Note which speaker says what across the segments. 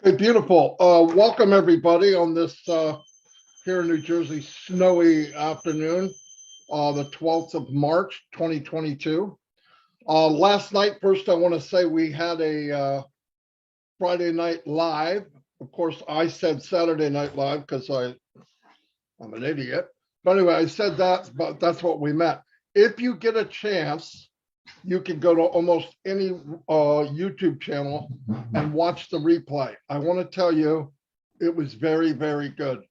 Speaker 1: Okay, beautiful. Welcome everybody on this here in New Jersey snowy afternoon, the 12th of March, 2022. Last night, first I want to say we had a Friday night live. Of course, I said Saturday night live because I'm an idiot. But anyway, I said that, but that's what we meant. If you get a chance, you can go to almost any YouTube channel and watch the replay. I want to tell you, it was very, very good.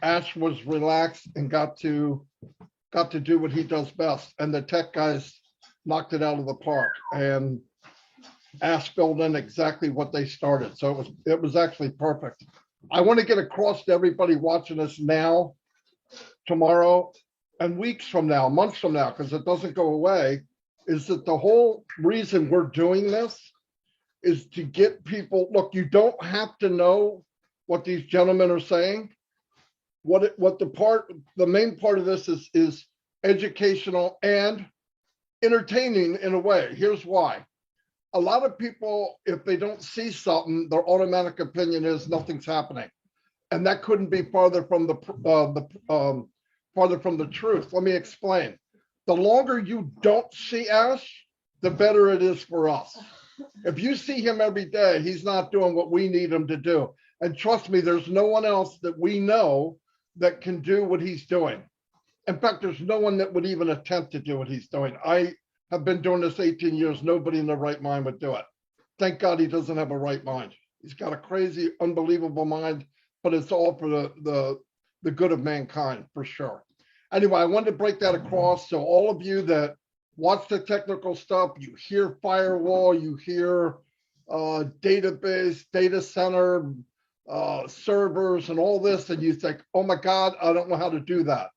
Speaker 1: Ash was relaxed and got to do what he does best, and the tech guys knocked it out of the park. And Ash filled in exactly what they started, so it was actually perfect. I want to get across to everybody watching us now, tomorrow, and weeks from now, months from now, because it doesn't go away, is that the whole reason we're doing this is to get people, look, you don't have to know what these gentlemen are saying. The main part of this is educational and entertaining in a way. Here's why. A lot of people, if they don't see something, their automatic opinion is nothing's happening. And that couldn't be farther from the truth. Let me explain. The longer you don't see Ash, the better it is for us. If you see him every day, he's not doing what we need him to do. And trust me, there's no one else that we know that can do what he's doing. In fact, there's no one that would even attempt to do what he's doing. I have been doing this 18 years. Nobody in their right mind would do it. Thank God he doesn't have a right mind. He's got a crazy, unbelievable mind, but it's all for the good of mankind, for sure. Anyway, I wanted to break that across. So all of you that watch the technical stuff, you hear firewall, you hear database, data center, servers, and all this, and you think, oh my God, I don't know how to do that.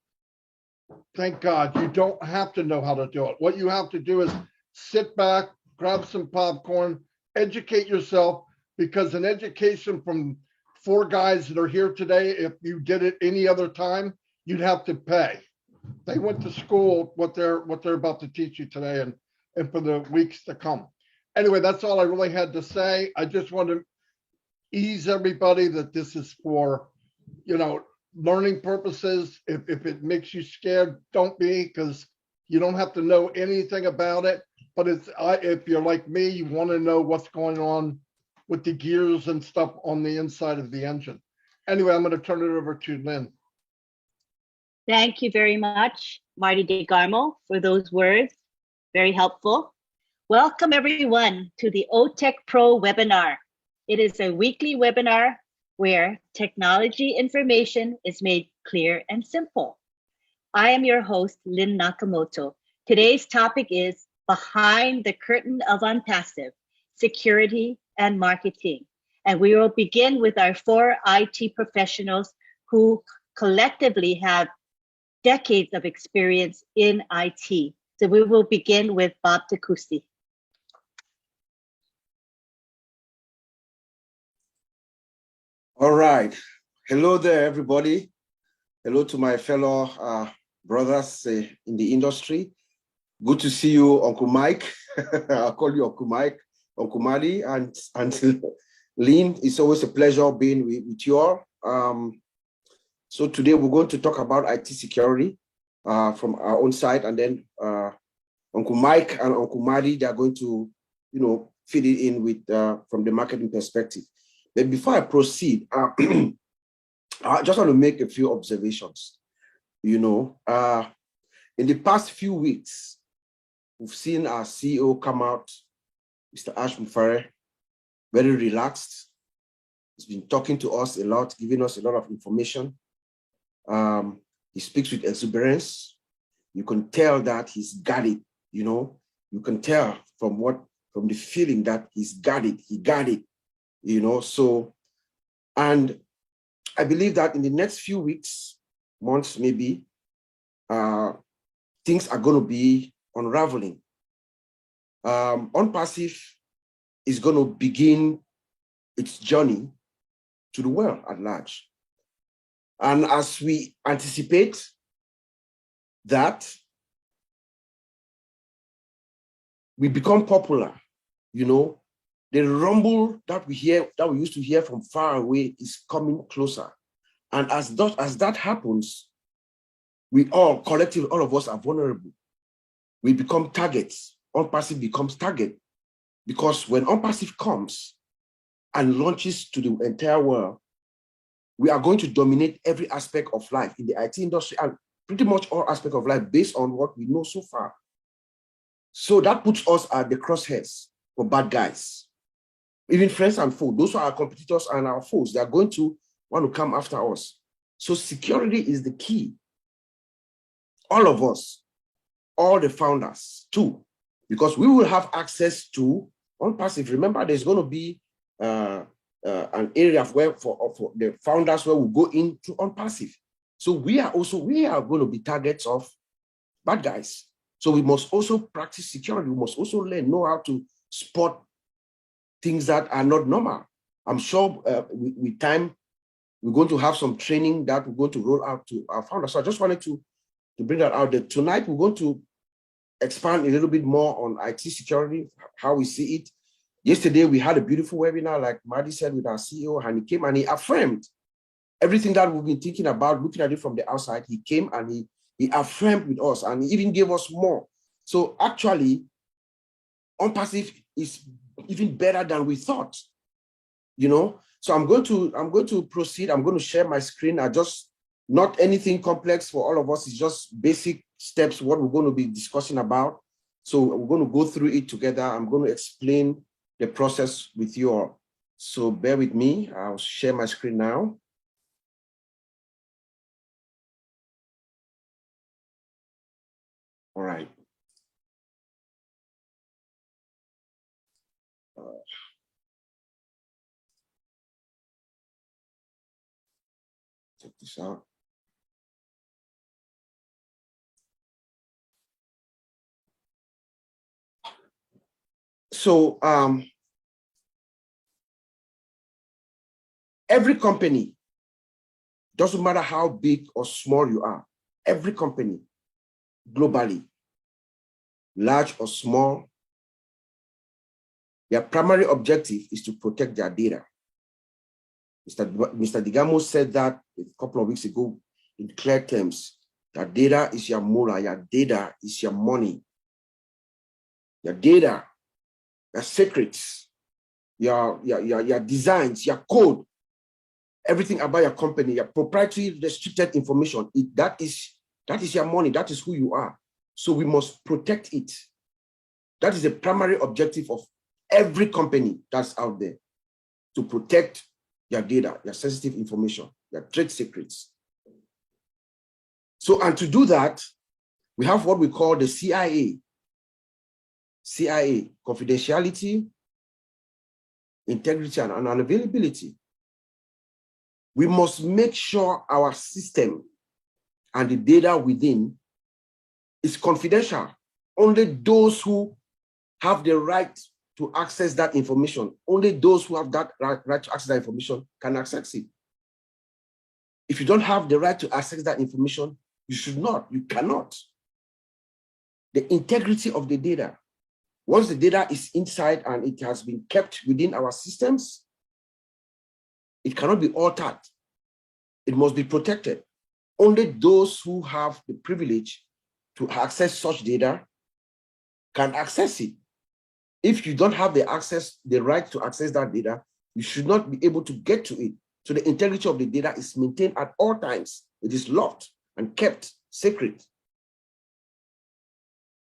Speaker 1: Thank God, you don't have to know how to do it. What you have to do is sit back, grab some popcorn, educate yourself, because an education from 4 guys that are here today, if you did it any other time, you'd have to pay. They went to school what they're about to teach you today and for the weeks to come. Anyway, that's all I really had to say. I just want to ease everybody that this is for, learning purposes. If it makes you scared, don't be, because you don't have to know anything about it. But if you're like me, you want to know what's going on with the gears and stuff on the inside of the engine. Anyway, I'm going to turn it over to Lynn.
Speaker 2: Thank you very much, Marty DeGarmo, for those words. Very helpful. Welcome everyone to the OTech Pro webinar. It is a weekly webinar where technology information is made clear and simple. I am your host, Lynn Nakamoto. Today's topic is Behind the Curtain of ONPASSIVE, Security and Marketing. And we will begin with our 4 IT professionals who collectively have decades of experience in IT. So we will begin with Bob Takusi.
Speaker 3: All right. Hello there, everybody. Hello to my fellow brothers in the industry. Good to see you, Uncle Mike. I'll call you Uncle Mike, Uncle Marty, and Lynn. It's always a pleasure being with you all. So today we're going to talk about IT security from our own side, and then Uncle Mike and Uncle Marty, they're going to, fit it in with from the marketing perspective. But before I proceed, I just want to make a few observations. In the past few weeks, we've seen our CEO come out, Mr. Ash Mufareh, very relaxed. He's been talking to us a lot, giving us a lot of information. He speaks with exuberance. You can tell that he's got it, You can tell from the feeling that he's got it, he got it, So, and I believe that in the next few weeks, months maybe, things are going to be unraveling. ONPASSIVE is going to begin its journey to the world at large. And as we anticipate that, we become popular, the rumble that we hear, that we used to hear from far away, is coming closer. And as that happens, we all, collectively, all of us are vulnerable. We become targets. ONPASSIVE becomes target. Because when ONPASSIVE comes and launches to the entire world, we are going to dominate every aspect of life in the IT industry and pretty much all aspects of life based on what we know so far. So that puts us at the crosshairs for bad guys. Even friends and foes, those are our competitors and our foes. They are going to want to come after us. So security is the key. All of us, all the founders too, because we will have access to ONPASSIVE. Remember, there's going to be an area where for the founders where we go into ONPASSIVE. So we are going to be targets of bad guys. So we must also practice security. We must also know how to spot things that are not normal. I'm sure with time, we're going to have some training that we're going to roll out to our founders. So I just wanted to bring that out there. Tonight, we're going to expand a little bit more on IT security, how we see it. Yesterday, we had a beautiful webinar, like Marty said, with our CEO, and he came and he affirmed everything that we've been thinking about, looking at it from the outside. He came and he affirmed with us, and he even gave us more. So actually, ONPASSIVE is even better than we thought, you know. So I'm going to proceed. I'm going to share my screen. Not anything complex for all of us. It's just basic steps, what we're going to be discussing about. So we're going to go through it together. I'm going to explain the process with you all. So bear with me. I'll share my screen now. All right. Check this out. So every company, doesn't matter how big or small you are, every company globally, large or small, their primary objective is to protect their data. Mr. DeGarmo said that a couple of weeks ago in clear terms, that data is your moolah, your data is your money. Your data, your secrets, your designs, your code, everything about your company, your proprietary restricted information, that is your money, that is who you are. So we must protect it. That is the primary objective of every company that's out there, to protect your data, your sensitive information, your trade secrets. So, and to do that, we have what we call the CIA, confidentiality, integrity, and unavailability. We must make sure our system and the data within is confidential. Only those who have the right to access that information, only those who have that right to access that information can access it. If you don't have the right to access that information, you should not, you cannot. The integrity of the data. Once the data is inside and it has been kept within our systems, it cannot be altered. It must be protected. Only those who have the privilege to access such data can access it. If you don't have the right to access that data, you should not be able to get to it. So the integrity of the data is maintained at all times. It is locked and kept secret.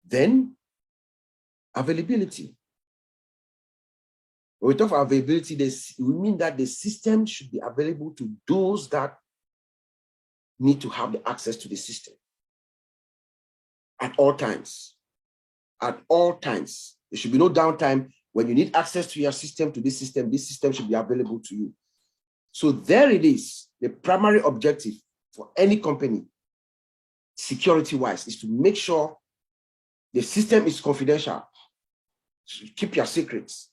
Speaker 3: Then, availability. When we talk about availability, we mean that the system should be available to those that need to have the access to the system at all times. At all times. There should be no downtime. When you need access to your system, to this system should be available to you. So there it is. The primary objective for any company, security-wise, is to make sure the system is confidential. Keep your secrets.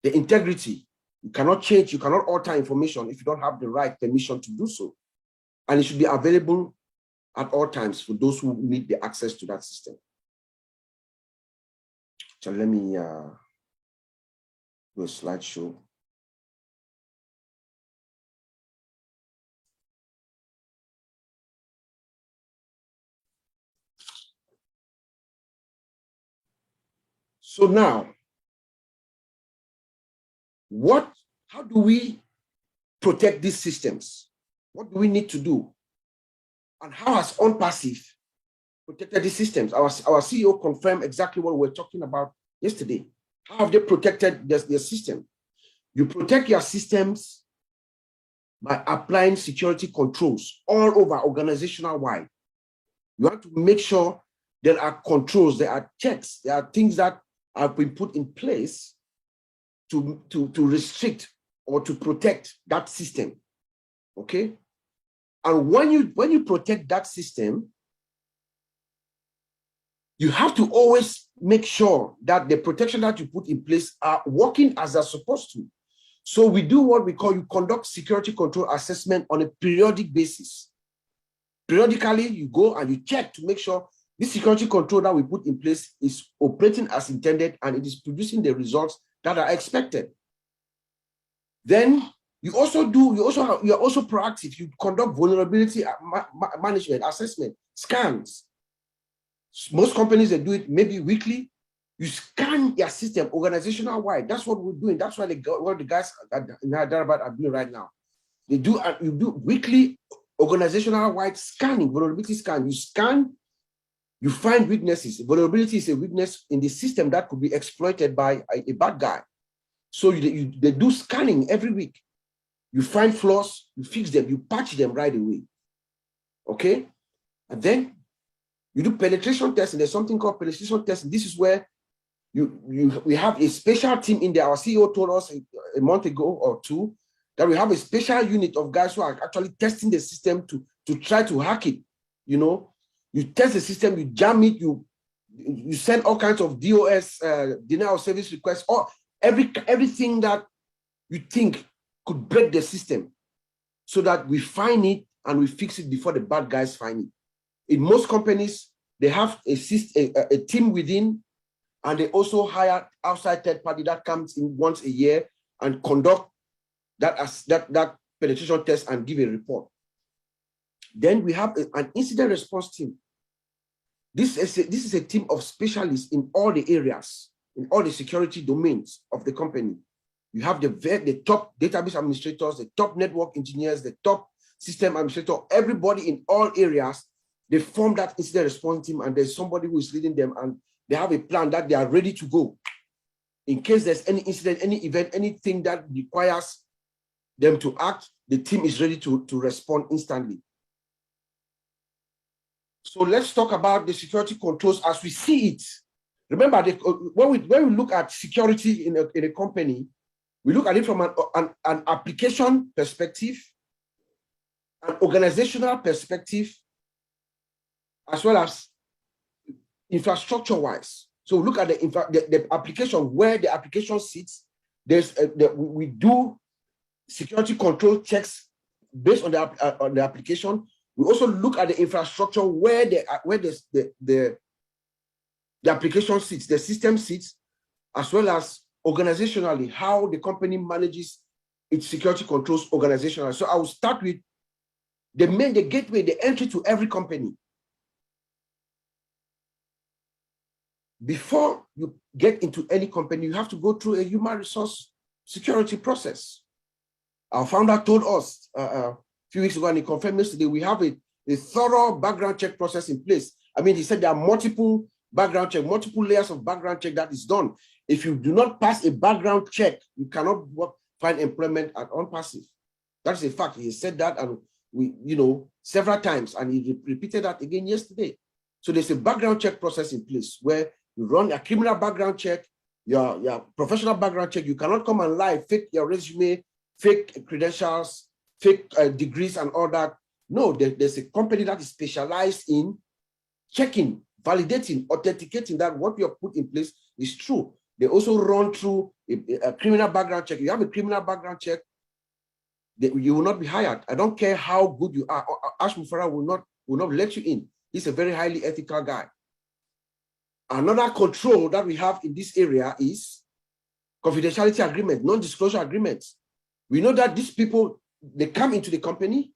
Speaker 3: The integrity, you cannot change, you cannot alter information if you don't have the right permission to do so. And it should be available at all times for those who need the access to that system. So let me do a slideshow. So now, how do we protect these systems? What do we need to do? And how has ONPASSIVE protected these systems? Our CEO confirmed exactly what we were talking about yesterday. How have they protected their system? You protect your systems by applying security controls all over organizational wide. You have to make sure there are controls, there are checks, there are things that have been put in place to restrict or to protect that system. Okay? And when you protect that system, you have to always make sure that the protection that you put in place are working as they're supposed to. So we do what we call, you conduct security control assessment on a periodic basis. Periodically, you go and you check to make sure this security control that we put in place is operating as intended and it is producing the results that are expected. Then you are also proactive. You conduct vulnerability management assessment, scans. Most companies, they do it maybe weekly. You scan your system organizational wide. That's what we're doing. That's what the guys in Hyderabad are doing right now. You do weekly organizational wide scanning, vulnerability scan. You scan, you find weaknesses. Vulnerability is a weakness in the system that could be exploited by a bad guy. So they do scanning every week. You find flaws, you fix them, you patch them right away. Okay? And then you do penetration testing. There's something called penetration testing. This is where we have a special team in there. Our CEO told us a month ago or two that we have a special unit of guys who are actually testing the system to try to hack it. You know, you test the system, you jam it, you send all kinds of DOS, denial of service requests, or everything that you think could break the system, so that we find it and we fix it before the bad guys find it. In most companies, they have a team within, and they also hire outside third party that comes in once a year and conduct that penetration test and give a report. Then we have an incident response team. This is a team of specialists in all the areas, in all the security domains of the company. You have the top database administrators, the top network engineers, the top system administrator, everybody in all areas. They form that incident response team, and there's somebody who is leading them, and they have a plan that they are ready to go. In case there's any incident, any event, anything that requires them to act, the team is ready to respond instantly. So let's talk about the security controls as we see it. Remember, when we look at security in a company, we look at it from an application perspective, an organizational perspective, as well as infrastructure-wise. So look at the application, where the application sits. We do security control checks based on the application. We also look at the infrastructure where the application sits, the system sits, as well as organizationally, how the company manages its security controls organizationally. So I will start with the gateway, the entry to every company. Before you get into any company, you have to go through a human resource security process. Our founder told us a few weeks ago, and he confirmed yesterday, we have a thorough background check process in place. I mean, he said there are multiple background check, multiple layers of background check that is done. If you do not pass a background check, you cannot find employment at ONPASSIVE. That's a fact. He said that, and we, several times, and he repeated that again yesterday. So there's a background check process in place where you run a criminal background check, your professional background check. You cannot come and lie, fake your resume, fake credentials, fake degrees and all that. No, there's a company that is specialized in checking, validating, authenticating that what you have put in place is true. They also run through a criminal background check. You have a criminal background check, you will not be hired. I don't care how good you are. Ash Mufara will not let you in. He's a very highly ethical guy. Another control that we have in this area is confidentiality agreement, non-disclosure agreements. We know that these people, they come into the company,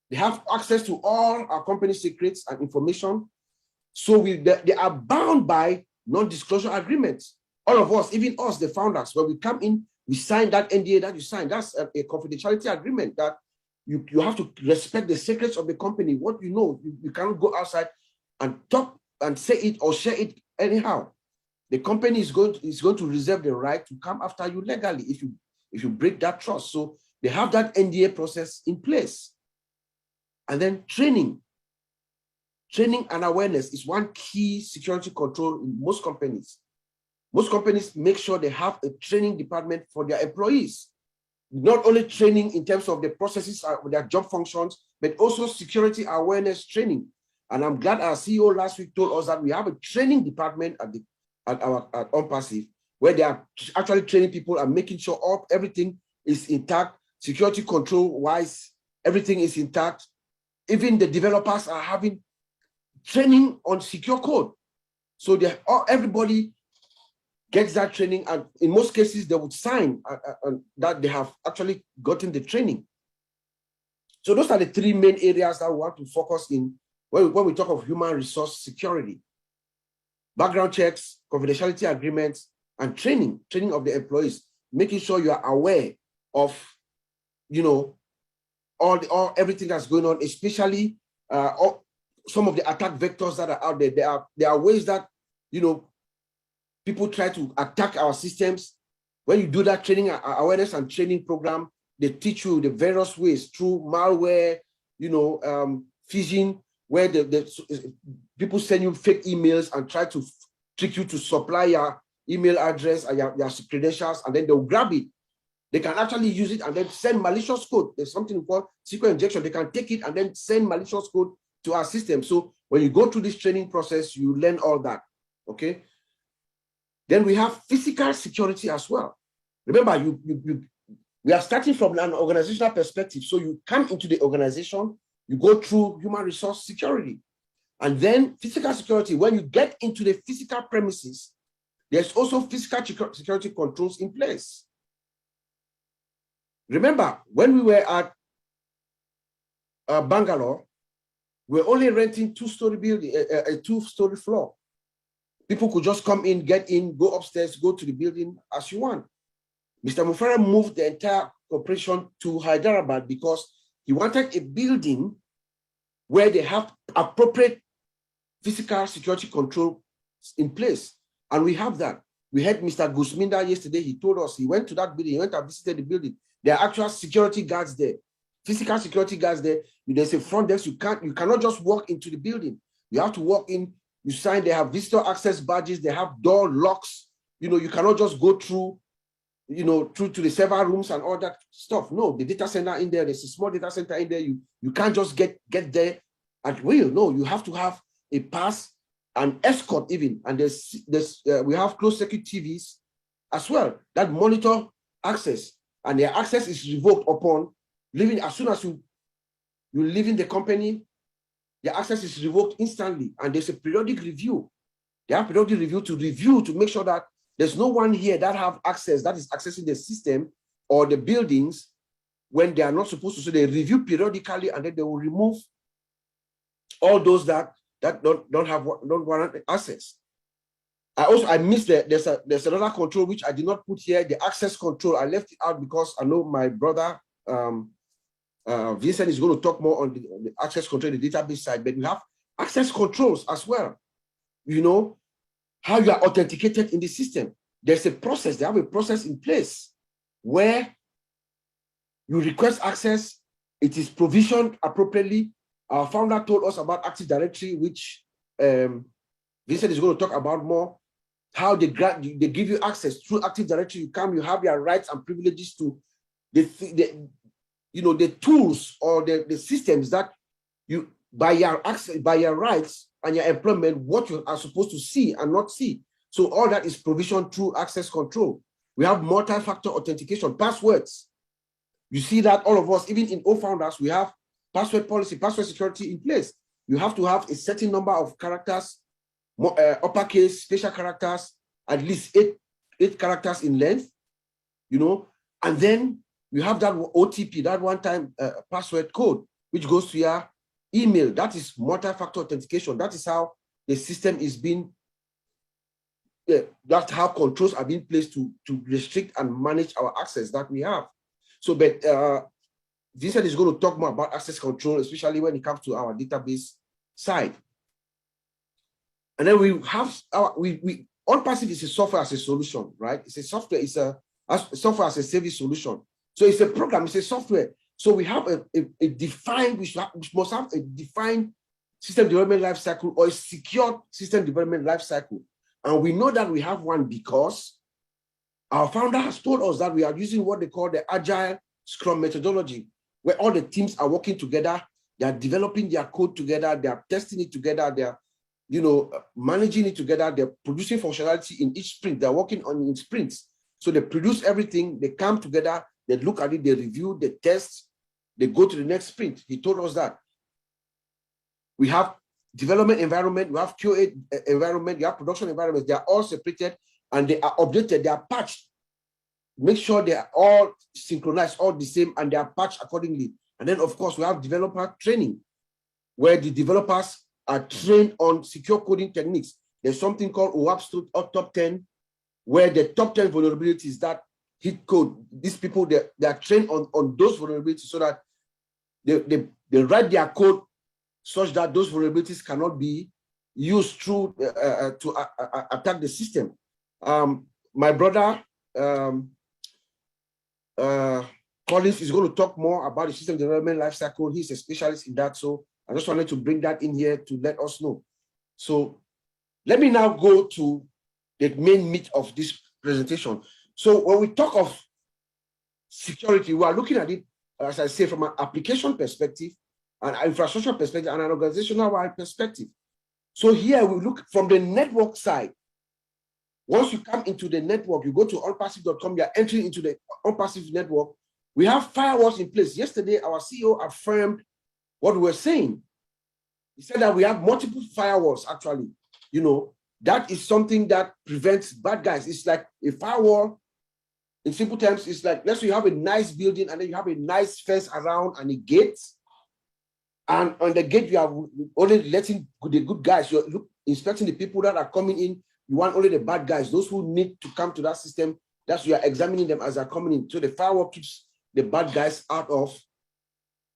Speaker 3: they have access to all our company secrets and information. So they are bound by non-disclosure agreements. All of us, even us, the founders, when we come in, we sign that NDA that you sign. That's a confidentiality agreement that you have to respect the secrets of the company. What you know, you cannot go outside and talk and say it or share it anyhow. The company is going to reserve the right to come after you legally if you break that trust. So they have that NDA process in place. And then training and awareness is one key security control in most companies. Most companies make sure they have a training department for their employees. Not only training in terms of the processes of their job functions, but also security awareness training. And I'm glad our CEO last week told us that we have a training department at ONPASSIVE, where they are actually training people and making sure everything is intact, security control wise, everything is intact. Even the developers are having training on secure code. So everybody gets that training, and in most cases, they would sign that they have actually gotten the training. So those are the three main areas that we want to focus in when we talk of human resource security: background checks, confidentiality agreements, and training of the employees, making sure you are aware of, everything that's going on, especially some of the attack vectors that are out there. There are ways that, people try to attack our systems. When you do that training, awareness and training program, they teach you the various ways through malware, phishing, where the people send you fake emails and try to trick you to supply your email address and your credentials, and then they'll grab it. They can actually use it and then send malicious code. There's something called secret injection. They can take it and then send malicious code to our system. So when you go through this training process, you learn all that, okay? Then we have physical security as well. Remember, we are starting from an organizational perspective. So you come into the organization, you go through human resource security, and then physical security. When you get into the physical premises, there's also physical security controls in place. Remember, when we were at Bangalore, we were only renting two-story building, a two-story floor. People could just come in, get in, go upstairs, go to the building as you want. Mr. Mufara moved the entire operation to Hyderabad because he wanted a building where they have appropriate physical security control in place. And we have that. We had Mr. Gusminda yesterday. He told us he went to that building, he went and visited the building. There are actual security guards there, physical security guards there. There's a front desk. You cannot just walk into the building. You have to walk in, you sign, they have visitor access badges, they have door locks. You cannot just go through, through to the server rooms and all that stuff. No, the data center in there, there's a small data center in there. You can't just get there at will. No, you have to have a pass, an escort even. And we have closed circuit TVs as well that monitor access. And their access is revoked upon leaving. As soon as you leave in the company, the access is revoked instantly. And there's a periodic review. They have periodic review to make sure that there's no one here that have access, that is accessing the system or the buildings when they are not supposed to. So they review periodically, and then they will remove all those that don't warrant access. I missed there's another control which I did not put here, the access control. I left it out because I know my brother Vincent is going to talk more on the access control, the database side, but we have access controls as well. How you are authenticated in the system. There's a process, they have a process in place where you request access, it is provisioned appropriately. Our founder told us about Active Directory, which Vincent is going to talk about more. How they give you access through Active Directory. You have your rights and privileges to the tools or the systems that you, by your rights and your employment, what you are supposed to see and not see. So all that is provisioned through access control. We have multi-factor authentication, passwords. You see that all of us, even in O-Founders, we have password policy, password security in place. You have to have a certain number of characters, uppercase, special characters, at least eight characters in length, you know, and then you have that OTP, that one-time password code, which goes to your email. That is multi-factor authentication. That is how the system is being, that's how controls are being placed to restrict and manage our access that we have. So, but Vincent is going to talk more about access control, especially when it comes to our database side. And then we have our, ONPASSIVE is a software as a solution, right? It's a software, it's a software as a service solution. So it's a program, it's a software. So we have a defined, we must have a defined system development lifecycle or a secure system development lifecycle. And we know that we have one because our founder has told us that we are using what they call the Agile Scrum methodology, where all the teams are working together, they are developing their code together, they are testing it together, they are, you know, managing it together, they're producing functionality in each sprint, they're working on in sprints. So they produce everything, they come together, they look at it, they review, they test, they go to the next sprint. He told us that. We have development environment, we have QA environment, you have production environments, they are all separated and they are updated, they are patched. Make sure they are all synchronized, all the same, and they are patched accordingly. And then, of course, we have developer training, where the developers are trained on secure coding techniques. There's something called OWASP Top 10, where the top 10 vulnerabilities that hit code, these people, they are trained on those vulnerabilities so that they write their code such that those vulnerabilities cannot be used through to attack the system. My brother, Collins is going to talk more about the system development lifecycle. He's a specialist in that. So I just wanted to bring that in here to let us know. So let me now go to the main meat of this presentation. So when we talk of security, we are looking at it, as I say, from an application perspective, an infrastructure perspective, and an organizational-wide perspective. So here we look from the network side. Once you come into the network, you go to onpassive.com, you are entering into the ONPASSIVE network. We have firewalls in place. Yesterday, our CEO affirmed what we were saying. He said that we have multiple firewalls, actually. You know, that is something that prevents bad guys. It's like a firewall. In simple terms, it's like, let's say you have a nice building and then you have a nice fence around and a gate. And on the gate, you are only letting the good guys, you're inspecting the people that are coming in. You want only the bad guys, those who need to come to that system. That's you are examining them as they're coming in. So the firewall keeps the bad guys out of,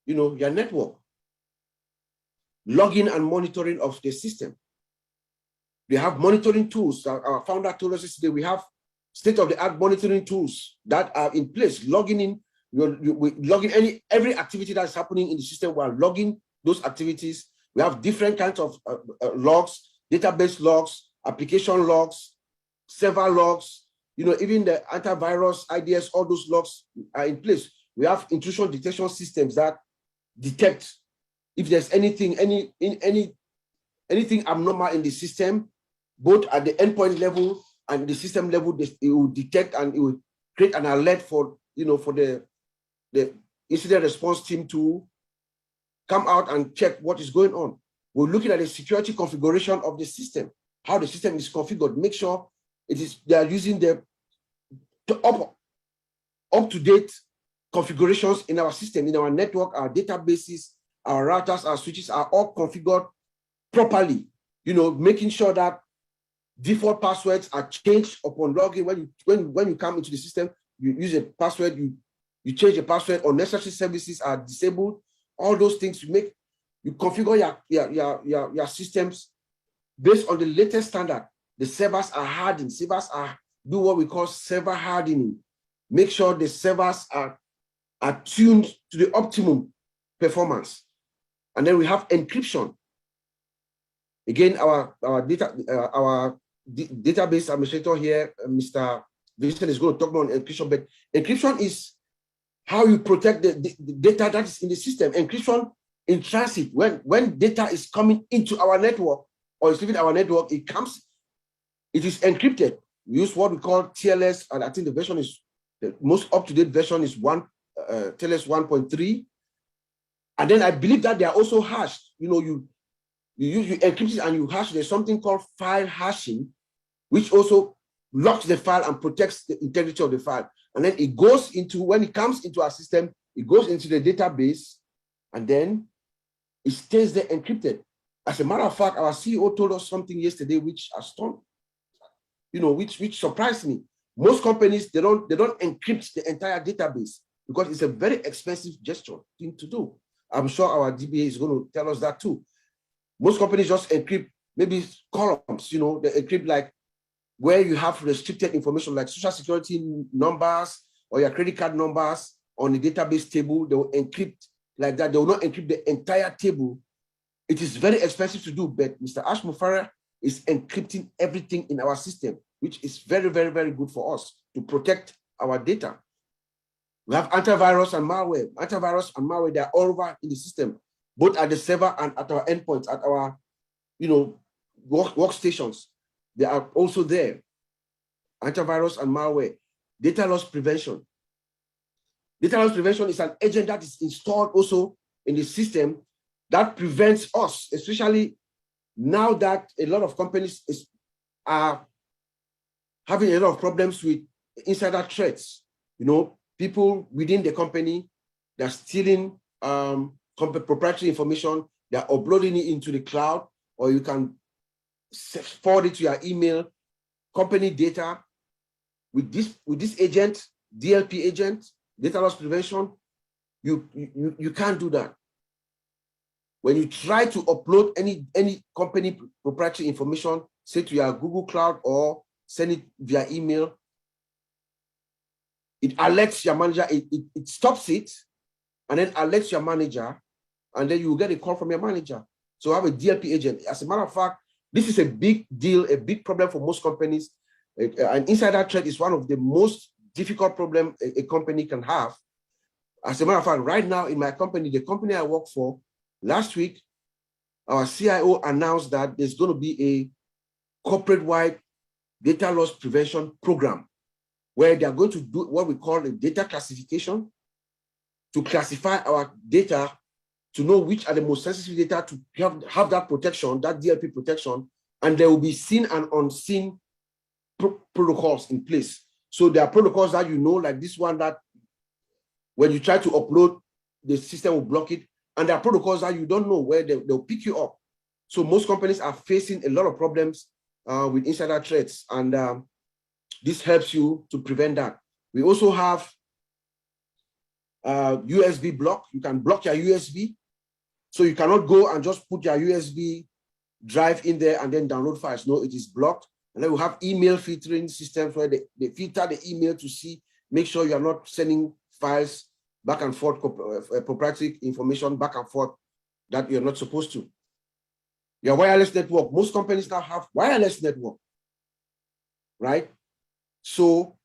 Speaker 3: you know, your network. Logging and monitoring of the system. We have monitoring tools. Our founder told us yesterday we have state-of-the-art monitoring tools that are in place. Logging in, we logging every activity that's happening in the system. We're logging those activities. We have different kinds of logs, database logs, application logs, server logs, you know, even the antivirus IDS, all those logs are in place. We have intrusion detection systems that detect if there's anything abnormal in the system, both at the endpoint level and the system level. It will detect and it will create an alert for, you know, for the incident response team to come out and check what is going on. We're looking at the security configuration of the system, how the system is configured, make sure they are using the up-to-date configurations in our system, in our network, our databases, our routers, our switches are all configured properly, you know, making sure that default passwords are changed upon login. When you come into the system, you use a password, you change the password, unnecessary services are disabled, all those things you configure your systems based on the latest standard. The servers are hardened. Servers do what we call server hardening. Make sure the servers are tuned to the optimum performance. And then we have encryption. Again, our database administrator here, Mr. Vincent, is going to talk more on encryption, but encryption is how you protect the data that is in the system. Encryption in transit, when data is coming into our network or is leaving our network, it is encrypted. We use what we call TLS, and I think the most up-to-date version is TLS 1.3. And then I believe that they are also hashed. You know, you encrypt it and you hash. There's something called file hashing, which also locks the file and protects the integrity of the file. And then it goes into, when it comes into our system, it goes into the database, and then it stays there encrypted. As a matter of fact, our CEO told us something yesterday which astonished, which surprised me. Most companies, they don't encrypt the entire database because it's a very expensive thing to do. I'm sure our DBA is going to tell us that too. Most companies just encrypt maybe columns, they encrypt like where you have restricted information like social security numbers or your credit card numbers on the database table. They will encrypt like that. They will not encrypt the entire table. It is very expensive to do, but Mr. Ash Mufareh is encrypting everything in our system, which is very, very, very good for us to protect our data. We have antivirus and malware. Antivirus and malware, they are all over in the system, both at the server and at our endpoints, at our, workstations. They are also there. Antivirus and malware. Data loss prevention. Data loss prevention is an agent that is installed also in the system that prevents us, especially now that a lot of companies are having a lot of problems with insider threats. People within the company, they're stealing proprietary information, they're uploading it into the cloud, or you can forward it to your email, company data. With this agent, DLP agent, data loss prevention, you can't do that. When you try to upload any company proprietary information, say to your Google Cloud or send it via email, it alerts your manager, it stops it, and then alerts your manager, and then you will get a call from your manager. So have a DLP agent. As a matter of fact, this is a big deal, a big problem for most companies. An insider threat is one of the most difficult problems a company can have. As a matter of fact, right now in my company, the company I work for, last week, our CIO announced that there's going to be a corporate-wide data loss prevention program where they're going to do what we call a data classification to classify our data to know which are the most sensitive data to have that protection, that DLP protection, and there will be seen and unseen protocols in place. So there are protocols that like this one that when you try to upload, the system will block it. And there are protocols that you don't know where they'll pick you up. So most companies are facing a lot of problems with insider threats, and this helps you to prevent that. We also have USB block. You can block your USB. So you cannot go and just put your USB drive in there and then download files. No, it is blocked. And then we have email filtering systems where they filter the email to make sure you are not sending files back and forth, proprietary information back and forth that you're not supposed to. Your wireless network, most companies now have wireless network, right? So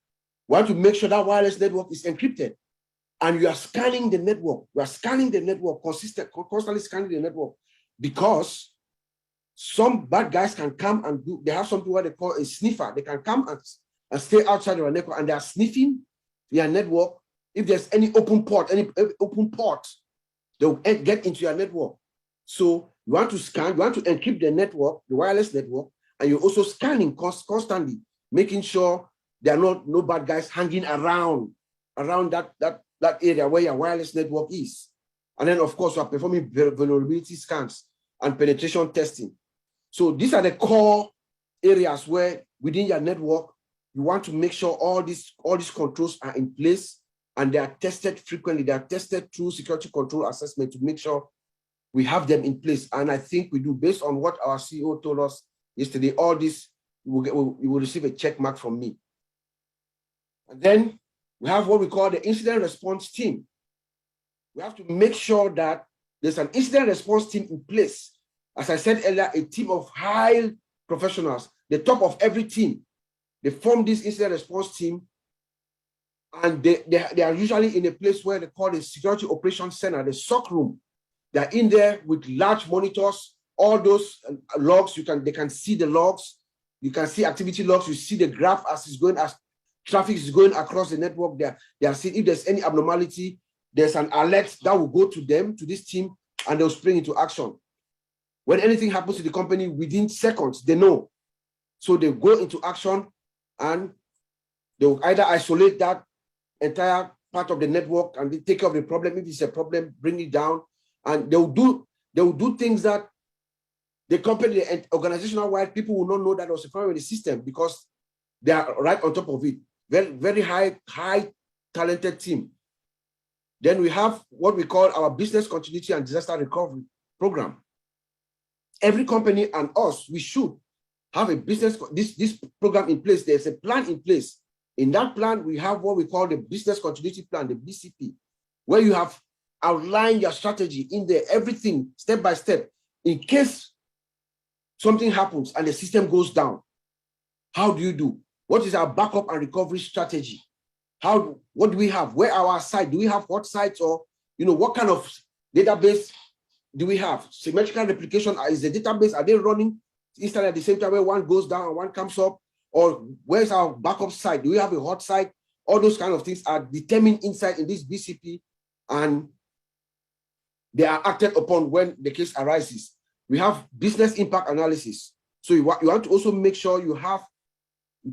Speaker 3: we want to make sure that wireless network is encrypted, and you are scanning the network. We are scanning the network, constantly scanning the network, because some bad guys can come and they have something what they call a sniffer. They can come and stay outside your network, and they are sniffing your network. If there's any open port, they'll get into your network. So you want to scan, you want to encrypt the network, the wireless network, and you're also scanning constantly, making sure there are no bad guys hanging around that area where your wireless network is. And then, of course, we are performing vulnerability scans and penetration testing. So these are the core areas where within your network, you want to make sure all these controls are in place, and they are tested frequently. They are tested through security control assessment to make sure we have them in place. And I think we do, based on what our CEO told us yesterday. All this, you will receive a check mark from me. And then we have what we call the incident response team. We have to make sure that there's an incident response team in place. As I said earlier, a team of high professionals, the top of every team. They form this incident response team, and they are usually in a place where they call the Security Operations Center, the SOC room. They're in there with large monitors, all those logs, they can see the logs, you can see activity logs, you see the graph as it's going, as traffic is going across the network. They are seeing if there's any abnormality, there's an alert that will go to them, to this team, and they'll spring into action. When anything happens to the company within seconds, they know. So they go into action and they will either isolate that entire part of the network and they take care of the problem. If it's a problem, bring it down, and they will do things that the company and organizational wide people will not know that was a problem with the system because they are right on top of it. Very, very high talented team. Then we have what we call our business continuity and disaster recovery program. Every company and us, we should have a business, this program in place. There's a plan in place. In that plan, we have what we call the business continuity plan, the BCP, where you have outlined your strategy in there, everything step by step. In case something happens and the system goes down, how do you do? What is our backup and recovery strategy? What do we have? Where are our sites? Do we have hot sites, or what kind of database do we have? Symmetrical replication, is the database, are they running instantly at the same time where one goes down and one comes up? Or where's our backup site? Do we have a hot site? All those kind of things are determined inside in this BCP, and they are acted upon when the case arises. We have business impact analysis. So you want to also make sure you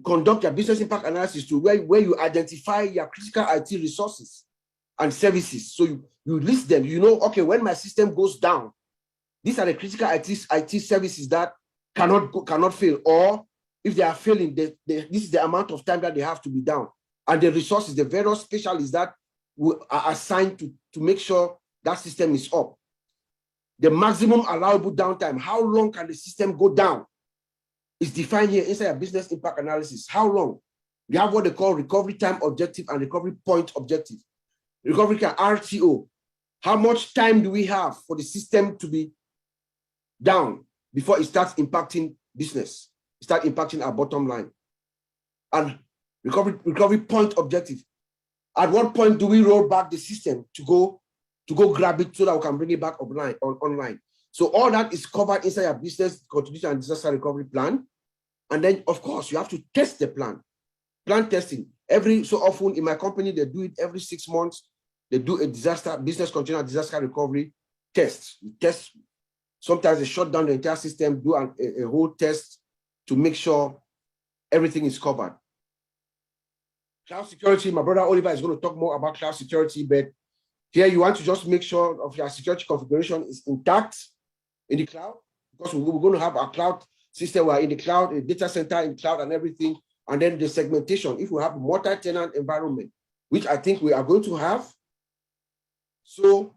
Speaker 3: conduct your business impact analysis to where you identify your critical IT resources and services. So you list them. Okay, when my system goes down, these are the critical IT services that cannot fail, or if they are failing, this is the amount of time that they have to be down. And the resources, the various specialists that are assigned to make sure that system is up. The maximum allowable downtime, how long can the system go down, is defined here inside a business impact analysis. How long? We have what they call recovery time objective and recovery point objective. Recovery time, RTO. How much time do we have for the system to be down before it starts impacting business, start impacting our bottom line? And recovery point objective. At what point do we roll back the system to go grab it so that we can bring it back online? So all that is covered inside our business continuity and disaster recovery plan. And then, of course, you have to test the plan. Plan testing. Every so often in my company, they do it every 6 months. They do a business continuity and disaster recovery test. Sometimes they shut down the entire system, do a whole test to make sure everything is covered. Cloud security, my brother Oliver is going to talk more about cloud security, but here you want to just make sure of your security configuration is intact in the cloud, because we're going to have our cloud system. We're in the cloud, a data center in cloud and everything. And then the segmentation, if we have multi-tenant environment, which I think we are going to have. So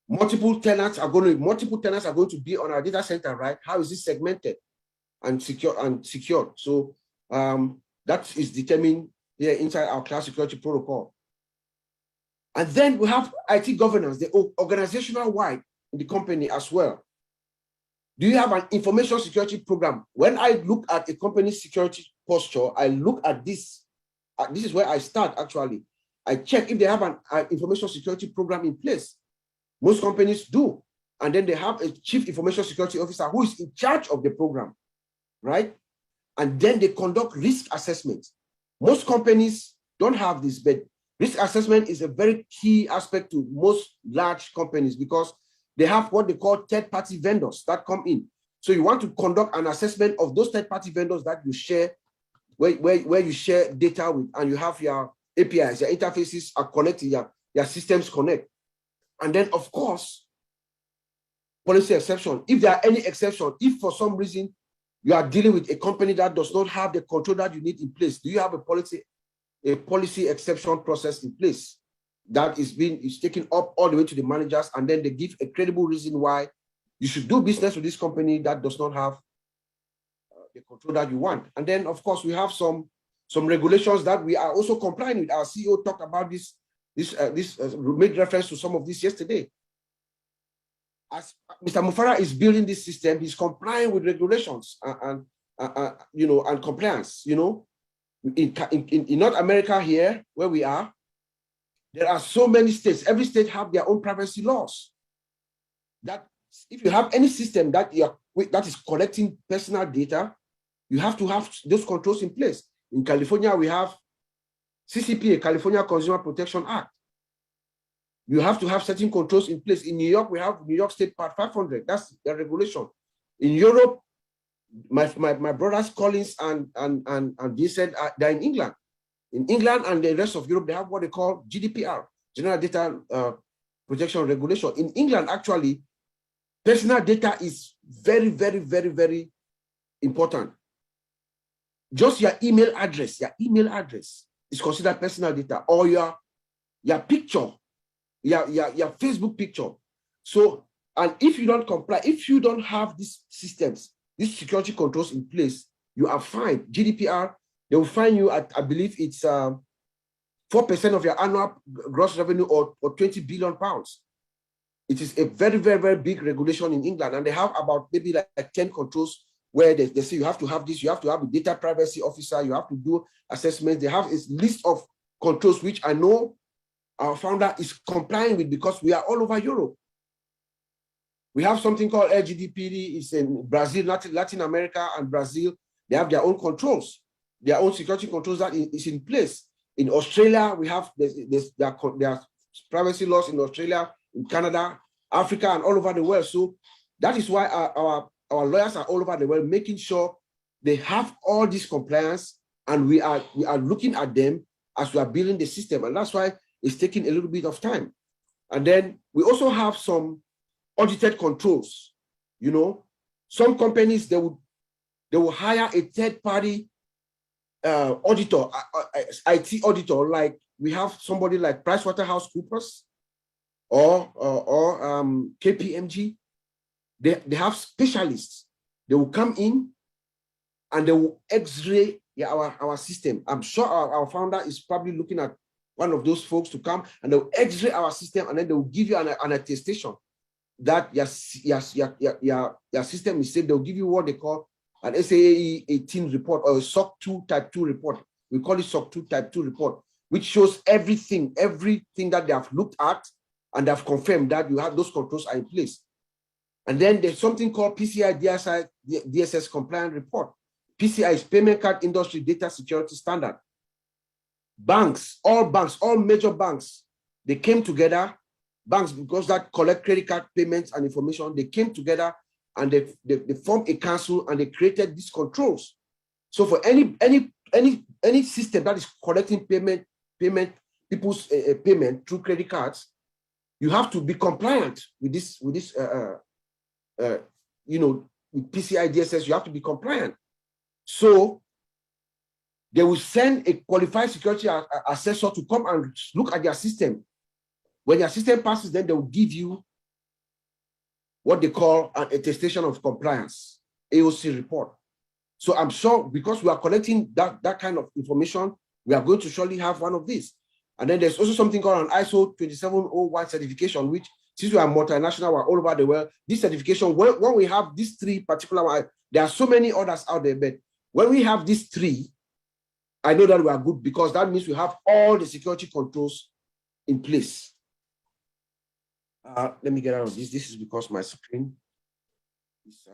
Speaker 3: multiple tenants are going to be on our data center, right? How is it segmented and secured? So that is determined here inside our cloud security protocol. And then we have IT governance, the organizational wide in the company as well. Do you have an information security program? When I look at a company's security posture, I look at this. This is where I start, actually. I check if they have an information security program in place. Most companies do. And then they have a chief information security officer who is in charge of the program, right? And then they conduct risk assessment. Most companies don't have this, but risk assessment is a very key aspect to most large companies because they have what they call third-party vendors that come in. So you want to conduct an assessment of those third-party vendors that you share, where you share data with, and you have your APIs, your interfaces are connected, your systems connect. And then, of course, policy exception. If there are any exceptions, if for some reason you are dealing with a company that does not have the control that you need in place, do you have a policy exception process in place that is taken up all the way to the managers, and then they give a credible reason why you should do business with this company that does not have the control that you want. And then, of course, we have some regulations that we are also complying with. Our CEO talked about this made reference to some of this yesterday. As Mr. Mufara is building this system, he's complying with regulations and compliance. In North America here, where we are, there are so many states. Every state have their own privacy laws. That if you have any system that is collecting personal data, you have to have those controls in place. In California, we have CCPA, California Consumer Protection Act. You have to have certain controls in place. In New York, we have New York State Part 500. That's the regulation. In Europe, my brothers Collins and Vincent, they're in England. In England and the rest of Europe, they have what they call GDPR, General Data Protection Regulation. In England, actually, personal data is very, very, very, very important. Just your email address is considered personal data, or your picture, your Facebook picture. So, and if you don't comply, if you don't have these systems, these security controls in place, you are fined. GDPR, they will fine you at, I believe it's 4% of your annual gross revenue, or 20 billion pounds. It is a very, very, very big regulation in England, and they have about maybe like 10 controls where they say you have to have this, you have to have a data privacy officer, you have to do assessments. They have a list of controls, which I know our founder is complying with because we are all over Europe. We have something called LGDPD. It's in Brazil, Latin America, and Brazil. They have their own controls, their own security controls that is in place. In Australia, we have their privacy laws in Australia, in Canada, Africa, and all over the world. So that is why our lawyers are all over the world, making sure they have all this compliance, and we are looking at them as we are building the system. And that's why it's taking a little bit of time. And then we also have some audited controls. You know, some companies, they will hire a third-party auditor, IT auditor. Like we have somebody like PricewaterhouseCoopers or KPMG. They have specialists. They will come in and they will X-ray our system. I'm sure our founder is probably looking at one of those folks to come, and they'll X-ray our system, and then they will give you an attestation that your system is safe. They'll give you what they call an SAE 18 report, or a SOC 2 type 2 report. We call it SOC 2 type 2 report, which shows everything that they have looked at, and they have confirmed that you have those controls are in place. And then there's something called PCI DSS compliant report. PCI is Payment Card Industry Data Security Standard. All major banks, they came together. Banks, because that collect credit card payments and information, they came together and they formed a council, and they created these controls. So for any system that is collecting people's payment through credit cards, you have to be compliant with this with PCI DSS. You have to be compliant. So they will send a qualified security assessor to come and look at their system. When your system passes, then they will give you what they call an attestation of compliance, AOC report. So I'm sure, because we are collecting that kind of information, we are going to surely have one of these. And then there's also something called an ISO 27001 certification, which, since we are multinational, we're all over the world. This certification, when we have these three particular ones, there are so many others out there, but when we have these three, I know that we are good, because that means we have all the security controls in place. Let me get out of this. This is because my screen is,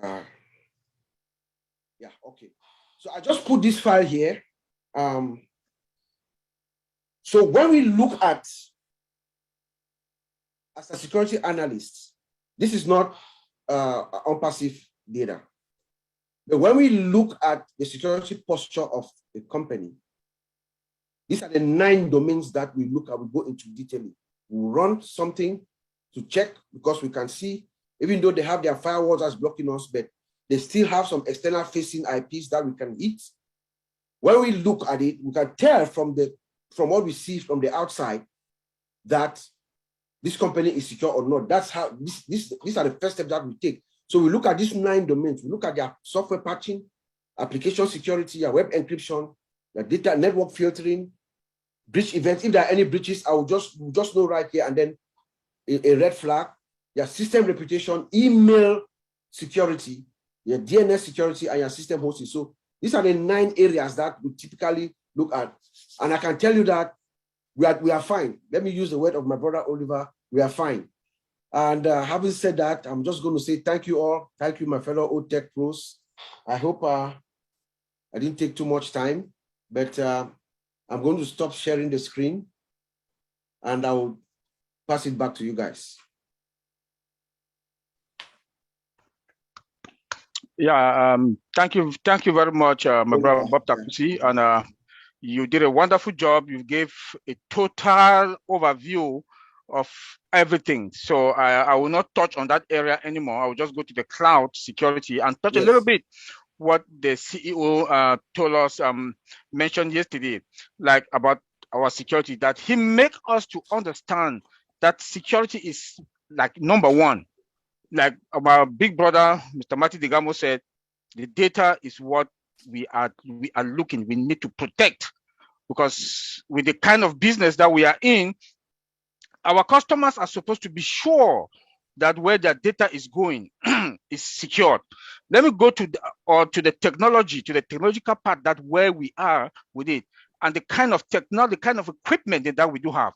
Speaker 3: yeah, okay. So I just put this file here. So when we look at, as a security analyst, this is not ONPASSIVE data. But when we look at the security posture of a company, these are the 9 domains that we look at. We go into detail. We run something to check, because we can see, even though they have their firewalls as blocking us, but they still have some external facing IPs that we can hit. When we look at it, we can tell from what we see from the outside that this company is secure or not. That's how these are the first steps that we take. So we look at these 9 domains. We look at their software patching, application security, their web encryption, their data network filtering, breach events. If there are any breaches, I will just know right here, and then a red flag, your system reputation, email security, your DNS security, and your system hosting. So these are the 9 areas that we typically look at. And I can tell you that we are fine. Let me use the word of my brother Oliver. We are fine. And having said that, I'm just going to say thank you all. Thank you, my fellow OTech Pros. I hope I didn't take too much time, but I'm going to stop sharing the screen, and I will pass it back to you guys.
Speaker 4: Yeah, thank you very much, my brother Bob Takusi, and you did a wonderful job. You gave a total overview of everything. So I will not touch on that area anymore. I will just go to the cloud security and touch a little bit what the CEO told us, mentioned yesterday, like about our security, that he make us to understand that security is like number one. Like our big brother, Mr. Marty DeGarmo said, the data is what we are looking, we need to protect, because with the kind of business that we are in, our customers are supposed to be sure that where their data is going is secured. Let me go to the technology, to the technological part, that where we are with it, and the kind of technology, the kind of equipment that we do have.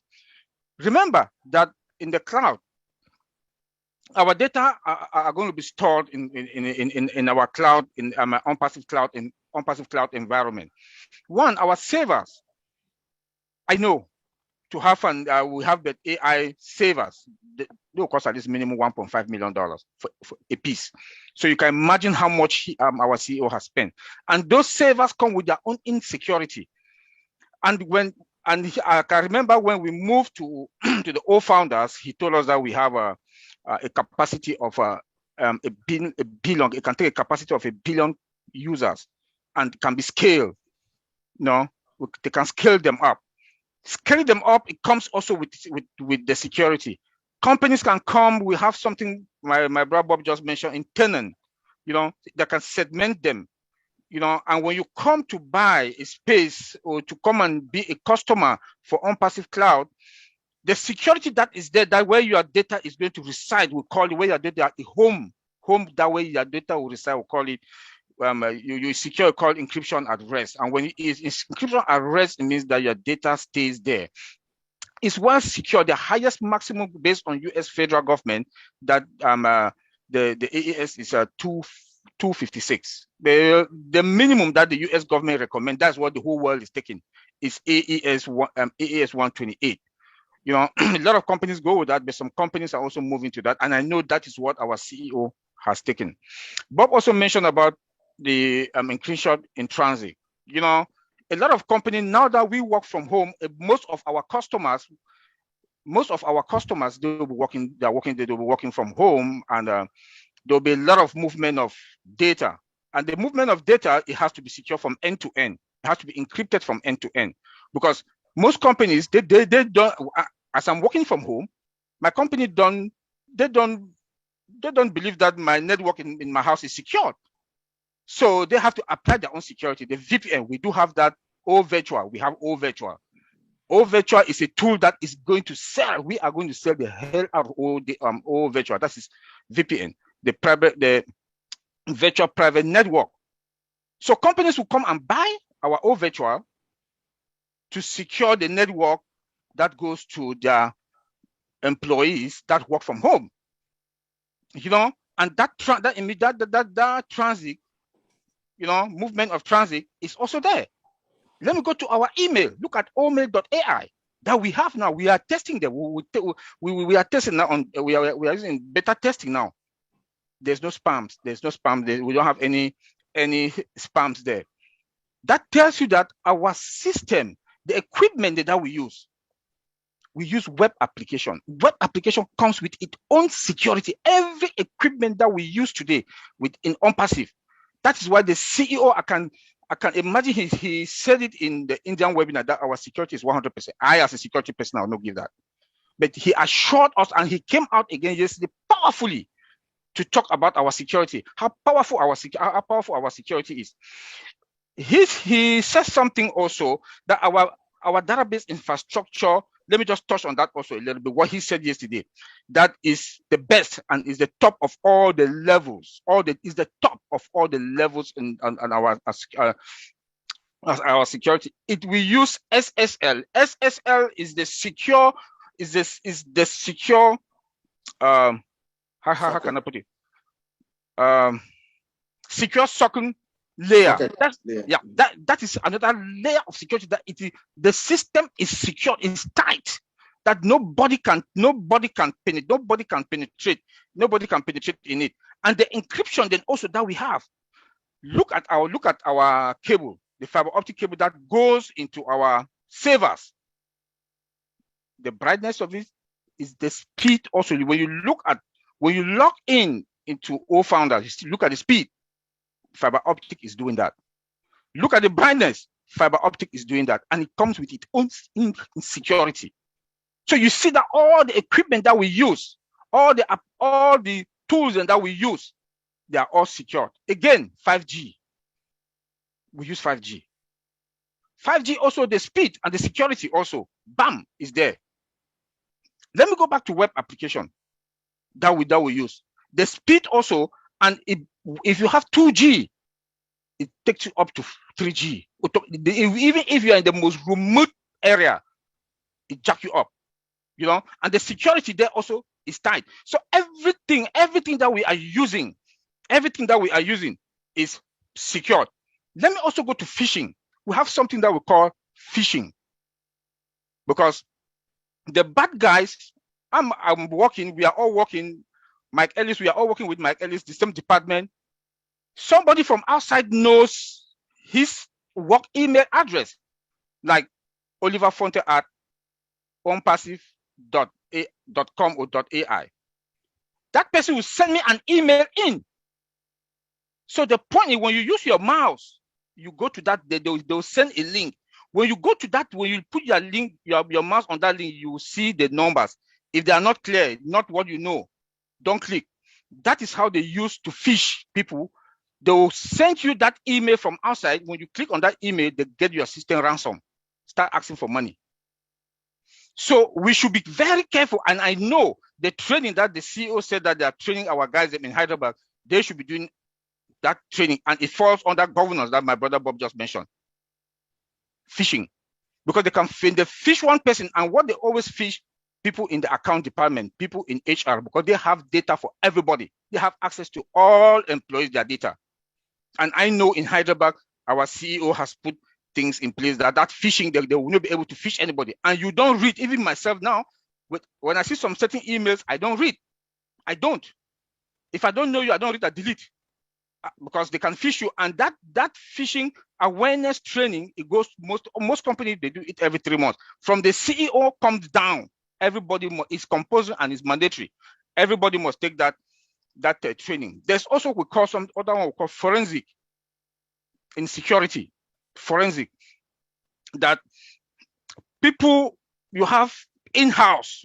Speaker 4: Remember that in the cloud, our data are going to be stored in our cloud, in our ONPASSIVE cloud environment. One, our servers, I know, to have we have the AI servers. They will cost at least minimum $1.5 million for a piece. So you can imagine how much our CEO has spent. And those servers come with their own insecurity. And I can remember when we moved to to the old founders, he told us that we have a capacity of a billion. It can take a capacity of 1 billion users and can be scaled. They can scale them up. Scaling them up, it comes also with the security. Companies can come. We have something my brother Bob just mentioned in tenant, that can segment them. And when you come to buy a space or to come and be a customer for ONPASSIVE Cloud, the security that is there, that where your data is going to reside, we call it, where your data, a home, that way your data will reside, we'll call it, you secure, called encryption at rest. And when it is encryption at rest, it means that your data stays there. It's well secure, the highest maximum based on U.S. federal government, that the AES is 256. The minimum that the U.S. government recommend, that's what the whole world is taking, is AES 128. A lot of companies go with that, but some companies are also moving to that. And I know that is what our CEO has taken. Bob also mentioned about the encryption in transit. A lot of companies, now that we work from home, most of our customers, they'll be working from home, and there'll be a lot of movement of data. And the movement of data, it has to be secure from end to end. It has to be encrypted from end to end, because most companies, they don't. As I'm working from home, my company don't believe that my network in my house is secured. So they have to apply their own security. The VPN, we do have that. virtual, we have virtual. virtual is a tool that is going to sell. We are going to sell the hell out of virtual. That is VPN, the virtual private network. So companies will come and buy our virtual to secure the network that goes to their employees that work from home. And that transit, movement of transit is also there. Let me go to our email. Look at omail.ai that we have now. We are testing them. We are testing now we are using beta testing now. There's no spams. There's no spam. We don't have any spams there. That tells you that our system, the equipment that we use web application. Web application comes with its own security. Every equipment that we use today in ONPASSIVE. That is why the CEO, I can imagine he said it in the Indian webinar that our security is 100%. I, as a security person, I will not give that. But he assured us, and he came out again yesterday powerfully to talk about our security, how powerful our security is. He says something also that our database infrastructure. Let me just touch on that also a little bit. What he said yesterday, that is the best and is the top of all the levels. Is the top of all the levels in our security. We use SSL. SSL is the secure. How can I put it? Secure socket layer. Okay. That is another layer of security, that the system is secure, it's tight, that nobody can penetrate in it. And the encryption then also that we have. Look at our cable, the fiber optic cable that goes into our servers. The brightness of it is the speed also. When you log in into OFounder, you look at the speed. Fiber optic is doing that. Look at the brightness. Fiber optic is doing that, and it comes with its own security. So you see that all the equipment that we use, all the tools that we use, they are all secured. Again, 5G. We use 5G. 5G also, the speed and the security also, bam, is there. Let me go back to web application that we use. The speed also, and if you have 2G, it takes you up to 3G. Even if you're in the most remote area, it jack you up, and the security there also is tight. So everything that we are using, is secured. Let me also go to phishing. We have something that we call phishing, because the bad guys, we are all working, Mike Ellis, we are all working with Mike Ellis, the same department. Somebody from outside knows his work email address, like Oliver Fonteh at ONPASSIVE.com or .ai. That person will send me an email in. So the point is, when you use your mouse, you go to that, they'll send a link. When you go to that, when you put your link, your mouse on that link, you will see the numbers. If they are not clear, not what you know, don't click. That is how they use to fish people. They will send you that email from outside. When you click on that email, they get your system ransom, start asking for money. So we should be very careful. And I know the training that the CEO said that they are training our guys in Hyderabad, they should be doing that training, and it falls under governance that my brother Bob just mentioned. Phishing, because they fish one person, and what they always fish, people in the account department, people in HR, because they have data for everybody. They have access to all employees, their data. And I know in Hyderabad, our CEO has put things in place that phishing, they will not be able to fish anybody. And you don't read, even myself now, when I see some certain emails, I don't read. I don't. If I don't know you, I don't read, I delete. Because they can fish you, and that phishing awareness training, it goes, most companies, they do it every 3 months. From the CEO comes down, everybody is compulsory and is mandatory. Everybody must take that training. There's also we call some other one we call forensic in security. Forensic, that people you have in-house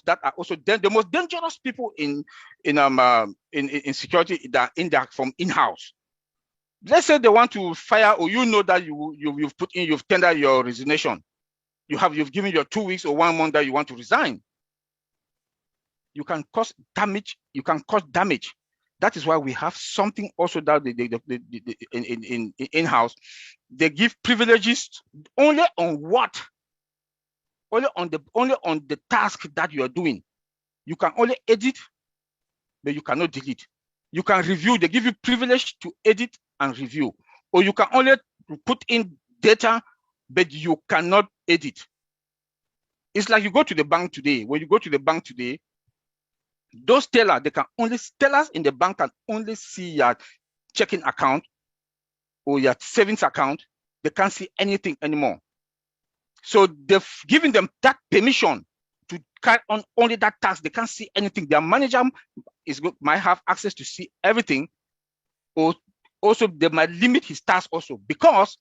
Speaker 4: that are also the most dangerous people in security that in there from in-house. Let's say they want to fire, or that you've tendered your resignation. You've given your 2 weeks or 1 month that you want to resign. You can cause damage. That is why we have something also that in-house. They give privileges only on what? Only on the task that you are doing. You can only edit, but you cannot delete. You can review. They give you privilege to edit and review. Or you can only put in data, but you cannot edit. It's like you go to the bank today. When you go to the bank today, those tellers in the bank can only see your checking account or your savings account. They can't see anything anymore. So they've given them that permission to carry on only that task. They can't see anything. Their manager might have access to see everything, or also they might limit his task also, because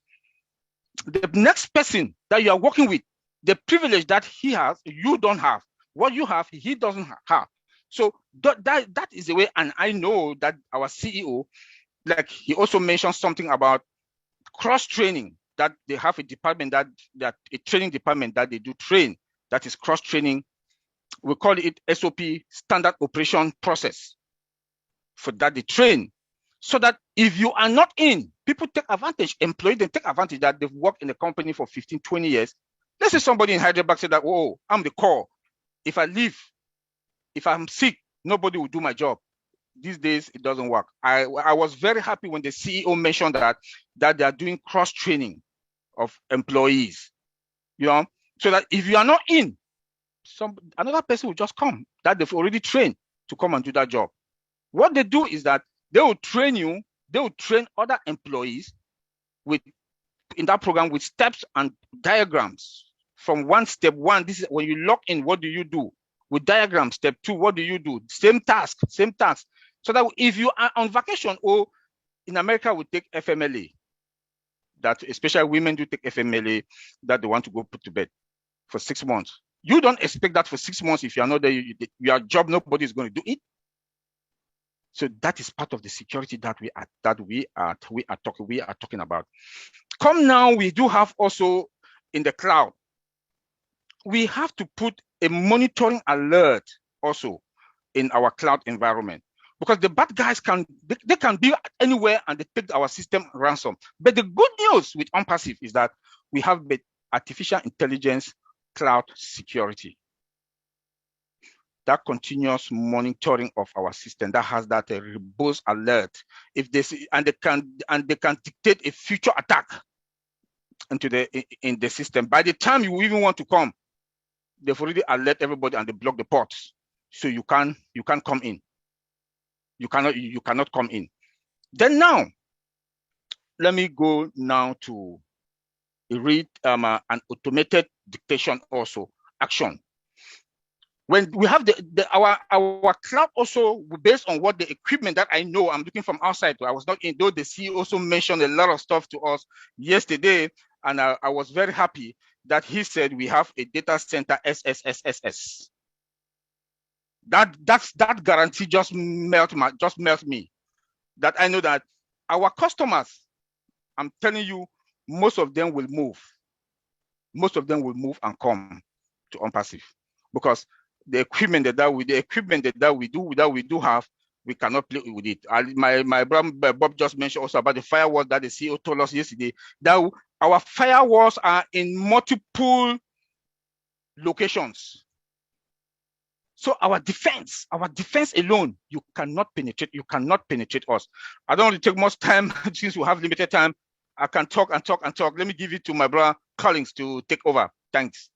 Speaker 4: the next person that you are working with, the privilege that he has, you don't have. What you have, he doesn't have. So that is the way. And I know that our CEO, like he also mentioned something about cross-training, that they have a department that a training department that they do train, that is cross-training. We call it SOP, standard operation process. For that they train, so that if you are not in, people take advantage, employees, they take advantage that they've worked in the company for 15, 20 years. Let's say somebody in Hyderabad said that, oh, I'm the core. If I leave, if I'm sick, nobody will do my job. These days, it doesn't work. I was very happy when the CEO mentioned that they are doing cross-training of employees, so that if you are not in, another person will just come that they've already trained to come and do that job. What they do is that they will train you, they will train other employees in that program with steps and diagrams. From step one, this is when you log in, what do you do? With diagrams, step two, what do you do? Same task. So that if you are on vacation, or in America, we take FMLA, that especially women do take FMLA, that they want to go put to bed for 6 months. You don't expect that for 6 months. If you are not there, your job, nobody is going to do it. So that is part of the security that we are talking about. Come now, we do have also in the cloud, we have to put a monitoring alert also in our cloud environment, because the bad guys can be anywhere and they take our system ransom. But the good news with ONPASSIVE is that we have the artificial intelligence cloud security. That continuous monitoring of our system that has that robust alert. If they see, and they can dictate a future attack in the system. By the time you even want to come, they've already alert everybody and they block the ports, so you can't come in. You cannot come in. Then now, let me go now to read an automated dictation also action. When we have our cloud also based on what the equipment that I know, I'm looking from outside. I was not in, though the CEO also mentioned a lot of stuff to us yesterday, and I was very happy that he said we have a data center SSSSS. That guarantee just melts me. That I know that our customers, I'm telling you, most of them will move. Most of them will move and come to ONPASSIVE, because the equipment that we do have, we cannot play with it. My brother Bob just mentioned also about the firewall that the CEO told us yesterday, that our firewalls are in multiple locations. So our defense alone, you cannot penetrate us. I don't want to take much time since we have limited time. I can talk and talk and talk. Let me give it to my brother Collins to take over. Thanks.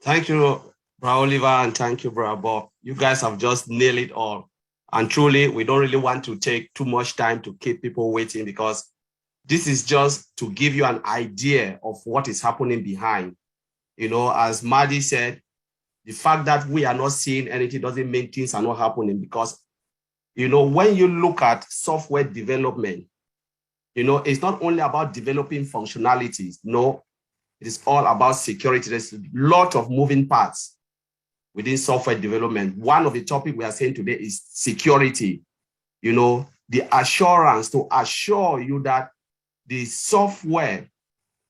Speaker 5: Thank you, Bro Oliver, and thank you, Bro Bob. You guys have just nailed it all. And truly, we don't really want to take too much time to keep people waiting, because this is just to give you an idea of what is happening behind. You know, as Marty said, the fact that we are not seeing anything doesn't mean things are not happening, because, you know, when you look at software development, you know, it's not only about developing functionalities. No, it is all about security. There's a lot of moving parts within software development. One of the topics we are saying today is security. You know, the assurance to assure you that the software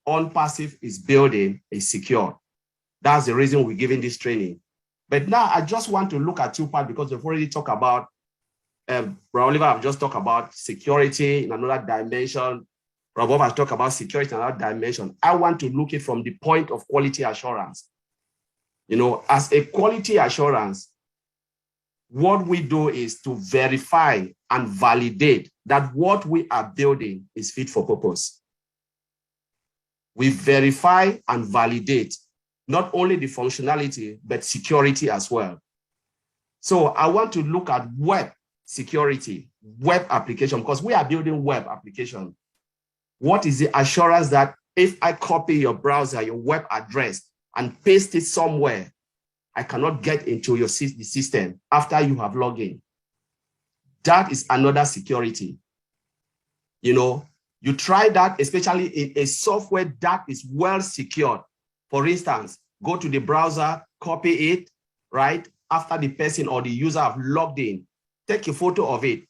Speaker 5: ONPASSIVE is building is secure. That's the reason we're giving this training. But now I just want to look at two parts, because we've already talked about, Bro Oliver have just talked about security in another dimension. Bob has talked about security in another dimension. I want to look at it from the point of quality assurance. You know, as a quality assurance, what we do is to verify and validate that what we are building is fit for purpose. We verify and validate not only the functionality, but security as well. So I want to look at web security, web application, because we are building web application. What is the assurance that if I copy your browser, your web address, and paste it somewhere, I cannot get into your system after you have logged in? That is another security. You know, you try that, especially in a software that is well secured. For instance, go to the browser, copy it, right? After the person or the user have logged in, take a photo of it,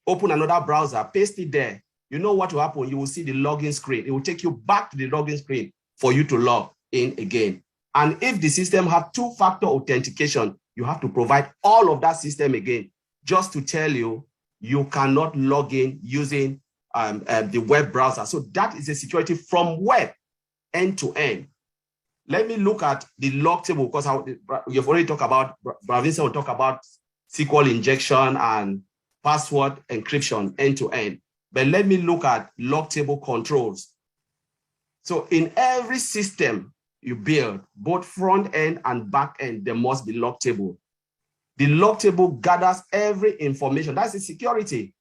Speaker 5: open another browser, paste it there. You know what will happen? You will see the login screen. It will take you back to the login screen for you to log in again. And if the system has two-factor authentication, you have to provide all of that system again, just to tell you, you cannot log in using the web browser. So that is a security from web end to end. Let me look at the log table, because you've already talked about, Vincent will talk about SQL injection and password encryption end to end. But let me look at log table controls. So in every system you build, both front end and back end, there must be log table. The log table gathers every information. That's the security,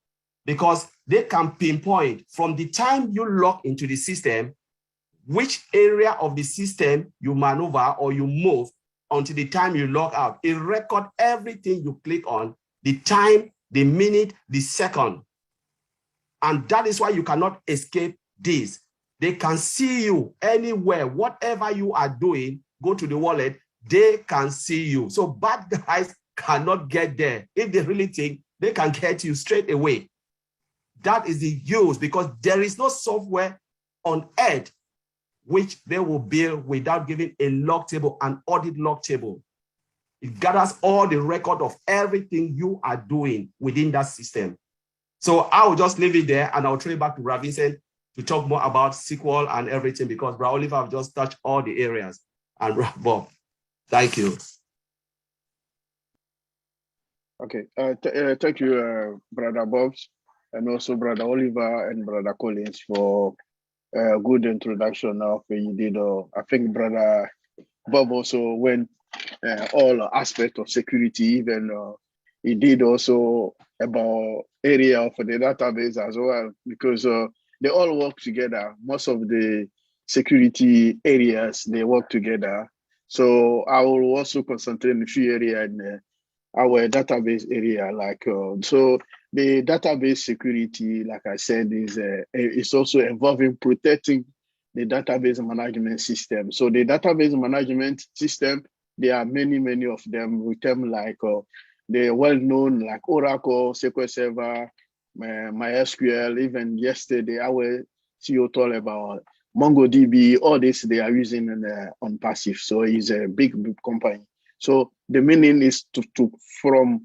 Speaker 5: because they can pinpoint from the time you log into the system, which area of the system you maneuver or you move until the time you log out. It records everything you click on, the time, the minute, the second. And that is why you cannot escape this. They can see you anywhere, whatever you are doing, go to the wallet, they can see you. So bad guys cannot get there. If they really think, they can get you straight away. That is the use, because there is no software on earth which they will build without giving a log table, an audit log table. It gathers all the record of everything you are doing within that system. So I will just leave it there, and I'll throw it back to Vincent to talk more about SQL and everything, because Bra Oliver have just touched all the areas. And Bob, thank you.
Speaker 6: Okay, thank you, Brother Bob, and also Brother Oliver and Brother Collins for a good introduction of what you did. I think Brother Bob also went all aspects of security, even he did also about area of the database as well, because they all work together. Most of the security areas, they work together. So I will also concentrate in a few areas in our database area. So the database security, like I said, is also involving protecting the database management system. So the database management system, there are many of them. We term like the well-known like Oracle, SQL Server, MySQL. Even yesterday, our CEO told about MongoDB. All this they are using on ONPASSIVE. So it's a big company. So the meaning is from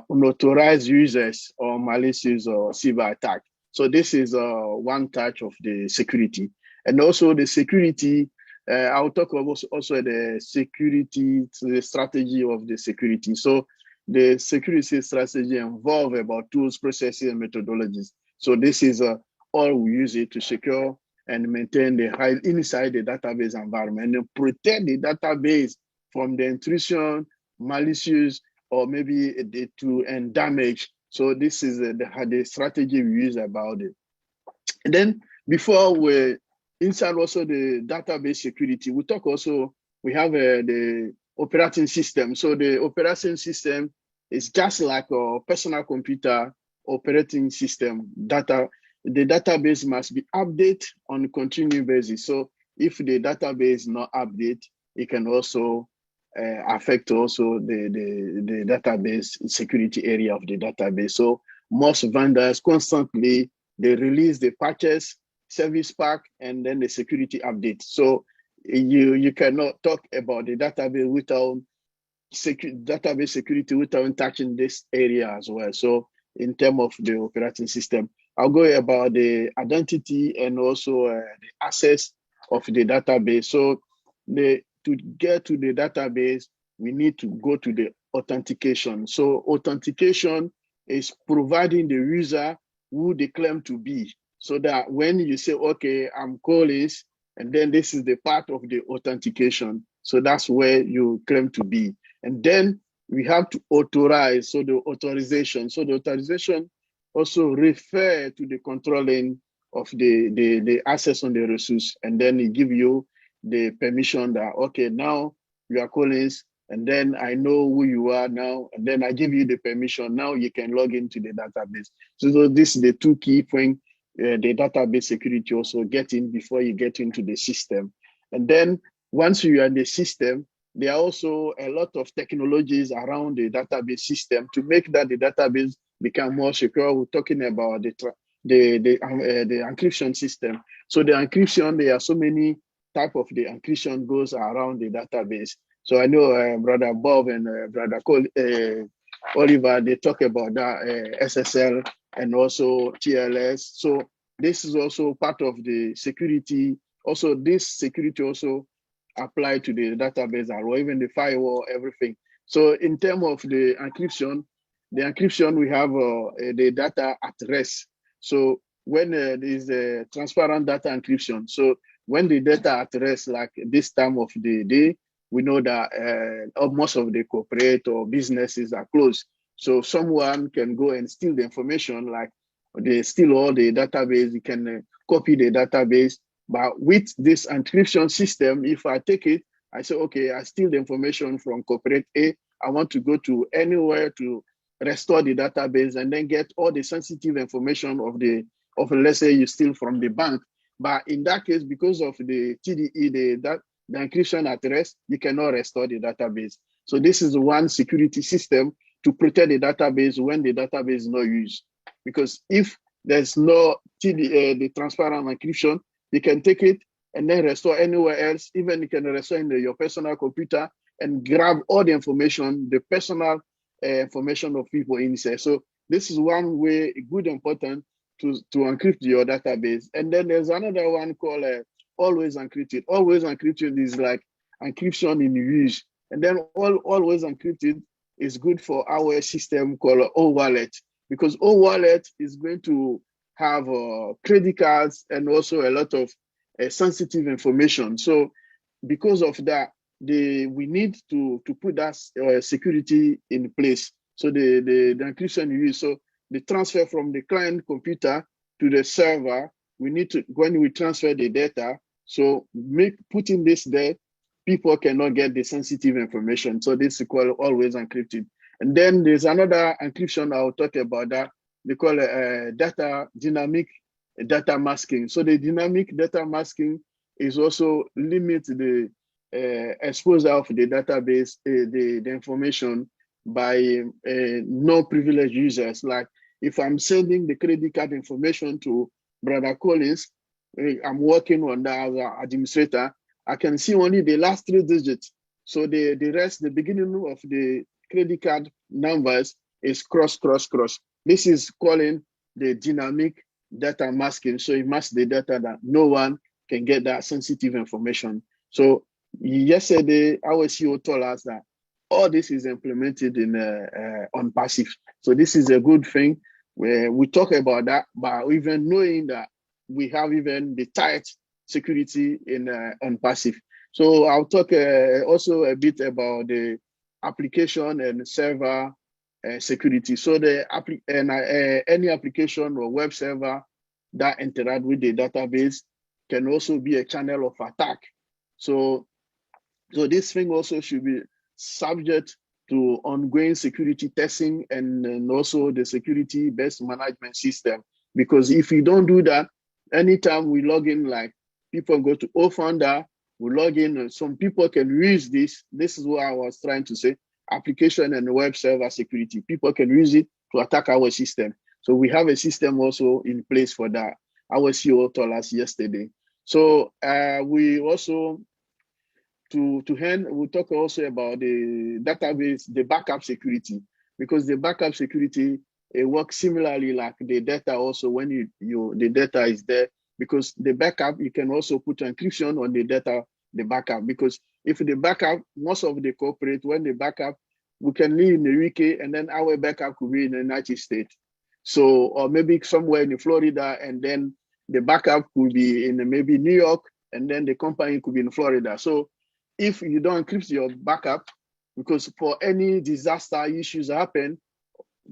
Speaker 6: unauthorized users or malicious or cyber attack. So this is one touch of the security. And also the security, I'll talk about also the security, the strategy of the security. So the security strategy involve about tools, processes, and methodologies. So this is all we use it to secure and maintain the high inside the database environment and protect the database from the intrusion, malicious, or maybe and damage. So this is the strategy we use about it. And then before we inside also the database security, we talk also, we have the operating system. So the operating system is just like a personal computer operating system. The database must be updated on a continuing basis. So if the database not updated, it can also affect also the database security area of the database. So most vendors constantly, they release the patches, service pack, and then the security update. So you cannot talk about the database without database security without touching this area as well. So in terms of the operating system, I'll go about the identity and also the access of the database. So to get to the database, we need to go to the authentication. So authentication is providing the user who they claim to be. So that when you say, okay, I'm Collins, and then this is the part of the authentication. So that's where you claim to be. And then we have to authorize, so the authorization. So the authorization also refer to the controlling of the access on the resource. And then it give you the permission that, okay, now you are Collins, and then I know who you are now, and then I give you the permission. Now you can log into the database. So this is the two key points the database security also get in before you get into the system. And then once you are in the system, there are also a lot of technologies around the database system to make that the database become more secure. We're talking about the encryption system. So the encryption, there are so many type of the encryption goes around the database. So I know Brother Bob and Brother Oliver, they talk about that SSL and also TLS. So this is also part of the security. Also, this security also apply to the database or even the firewall, everything. So in terms of the encryption, we have the data at rest. So when there is a transparent data encryption, so when the data at rest, like this time of the day, we know that most of the corporate or businesses are closed. So someone can go and steal the information, like they steal all the database, you can copy the database. But with this encryption system, if I take it, I say, okay, I steal the information from corporate A, I want to go to anywhere to restore the database and then get all the sensitive information of let's say you steal from the bank. But in that case, because of the TDE, the encryption at rest, you cannot restore the database. So this is one security system to protect the database when the database is not used. Because if there's no TDE, the transparent encryption, you can take it and then restore anywhere else. Even you can restore in your personal computer and grab all the information, the personal information of people inside. So this is one way, good important to encrypt your database. And then there's another one called always encrypted. Always encrypted is like encryption in use. And then always encrypted is good for our system called O-Wallet, because O-Wallet is going to have credit cards and also a lot of sensitive information. So because of that, we need to put that security in place. So the encryption you use, so the transfer from the client computer to the server, we need to, when we transfer the data, so putting this there, people cannot get the sensitive information. So this is called always encrypted. And then there's another encryption I'll talk about that. They call it dynamic data masking. So the dynamic data masking is also limit the exposure of the database, the information by non-privileged users. Like if I'm sending the credit card information to Brother Collins, I'm working on that as an administrator, I can see only the last 3 digits. So the rest, the beginning of the credit card numbers is cross. This is calling the dynamic data masking. So it masks the data that no one can get that sensitive information. So yesterday, our CEO told us that all this is implemented in ONPASSIVE. So this is a good thing. Where we talk about that, but even knowing that we have even the tight security in ONPASSIVE. So I'll talk also a bit about the application and server security. So any application or web server that interact with the database can also be a channel of attack. So this thing also should be subject to ongoing security testing and also the security-based management system. Because if you don't do that, anytime we log in, like people go to OFounder, we log in, and some people can use this. This is what I was trying to say, application and web server security. People can use it to attack our system. So we have a system also in place for that. Our CEO told us yesterday. So we also, we'll talk also about the database, the backup security, because the backup security, it works similarly like the data also when the data is there, because the backup, you can also put encryption on the data, the backup, because if the backup, most of the corporate, when the backup, we can live in the UK and then our backup could be in the United States. So, or maybe somewhere in Florida, and then the backup could be in maybe New York, and then the company could be in Florida. So if you don't encrypt your backup, because for any disaster issues happen,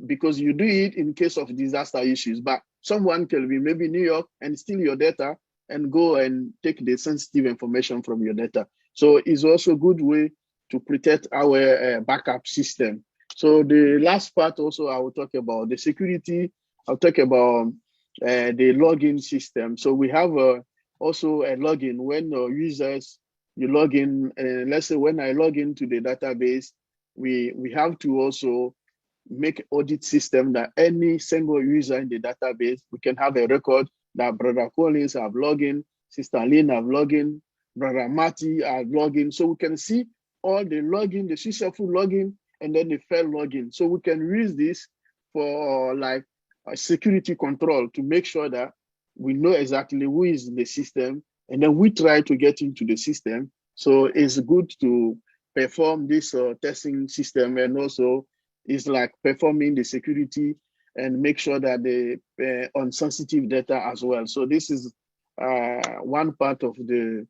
Speaker 6: because you do it in case of disaster issues, but someone can be maybe New York and steal your data and go and take the sensitive information from your data. So it's also a good way to protect our backup system. So the last part also, I will talk about the security. I'll talk about the login system. So we have also a login when users, you log in, let's say when I log into the database, we have to also make audit system that any single user in the database, we can have a record that Brother Collins have logged in, Sister Lynn have logged in, Brother Marty have logged in. So we can see all the login, the successful login, and then the failed login. So we can use this for like a security control to make sure that we know exactly who is in the system, and then we try to get into the system. So it's good to perform this testing system, and also it's like performing the security and make sure that on sensitive data as well. So this is one part of the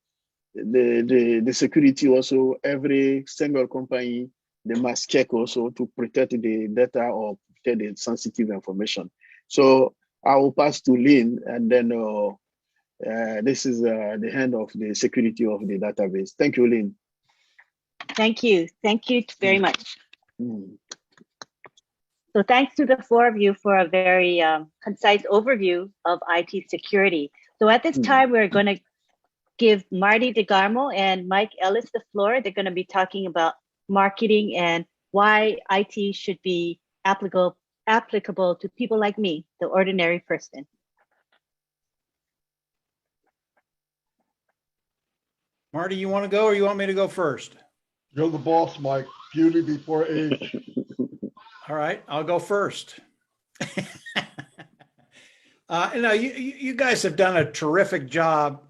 Speaker 6: the security also, every single company, they must check also to protect the data or protect the sensitive information. So I will pass to Lynn, and then this is the hand of the security of the database. Thank you, Lynn.
Speaker 2: Thank you. Thank you very much.
Speaker 6: Mm.
Speaker 2: So thanks to the four of you for a very concise overview of IT security. So at this time, we're going to give Marty DeGarmo and Mike Ellis the floor. They're going to be talking about marketing and why IT should be applicable to people like me, the ordinary person.
Speaker 7: Marty, you want to go or you want me to go first?
Speaker 1: You're the boss, Mike. Beauty before age.
Speaker 7: All right, I'll go first. You guys have done a terrific job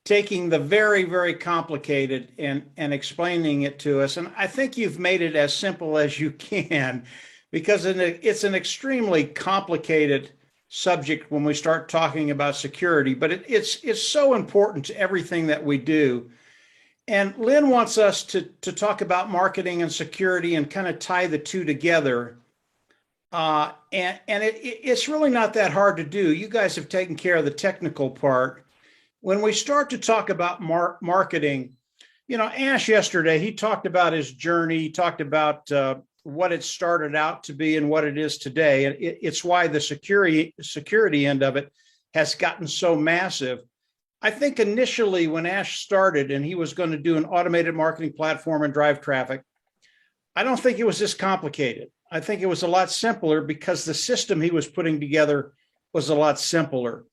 Speaker 7: taking the very, very complicated and explaining it to us. And I think you've made it as simple as you can, because it's an extremely complicated subject when we start talking about security, but it's so important to everything that we do. And Lynn wants us to talk about marketing and security and kind of tie the two together. It's really not that hard to do. You guys have taken care of the technical part. When we start to talk about marketing, Ash yesterday, he talked about his journey. He talked about what it started out to be and what it is today. And it's why the security end of it has gotten so massive. I think initially when Ash started and he was going to do an automated marketing platform and drive traffic, I don't think it was this complicated. I think it was a lot simpler because the system he was putting together was a lot simpler.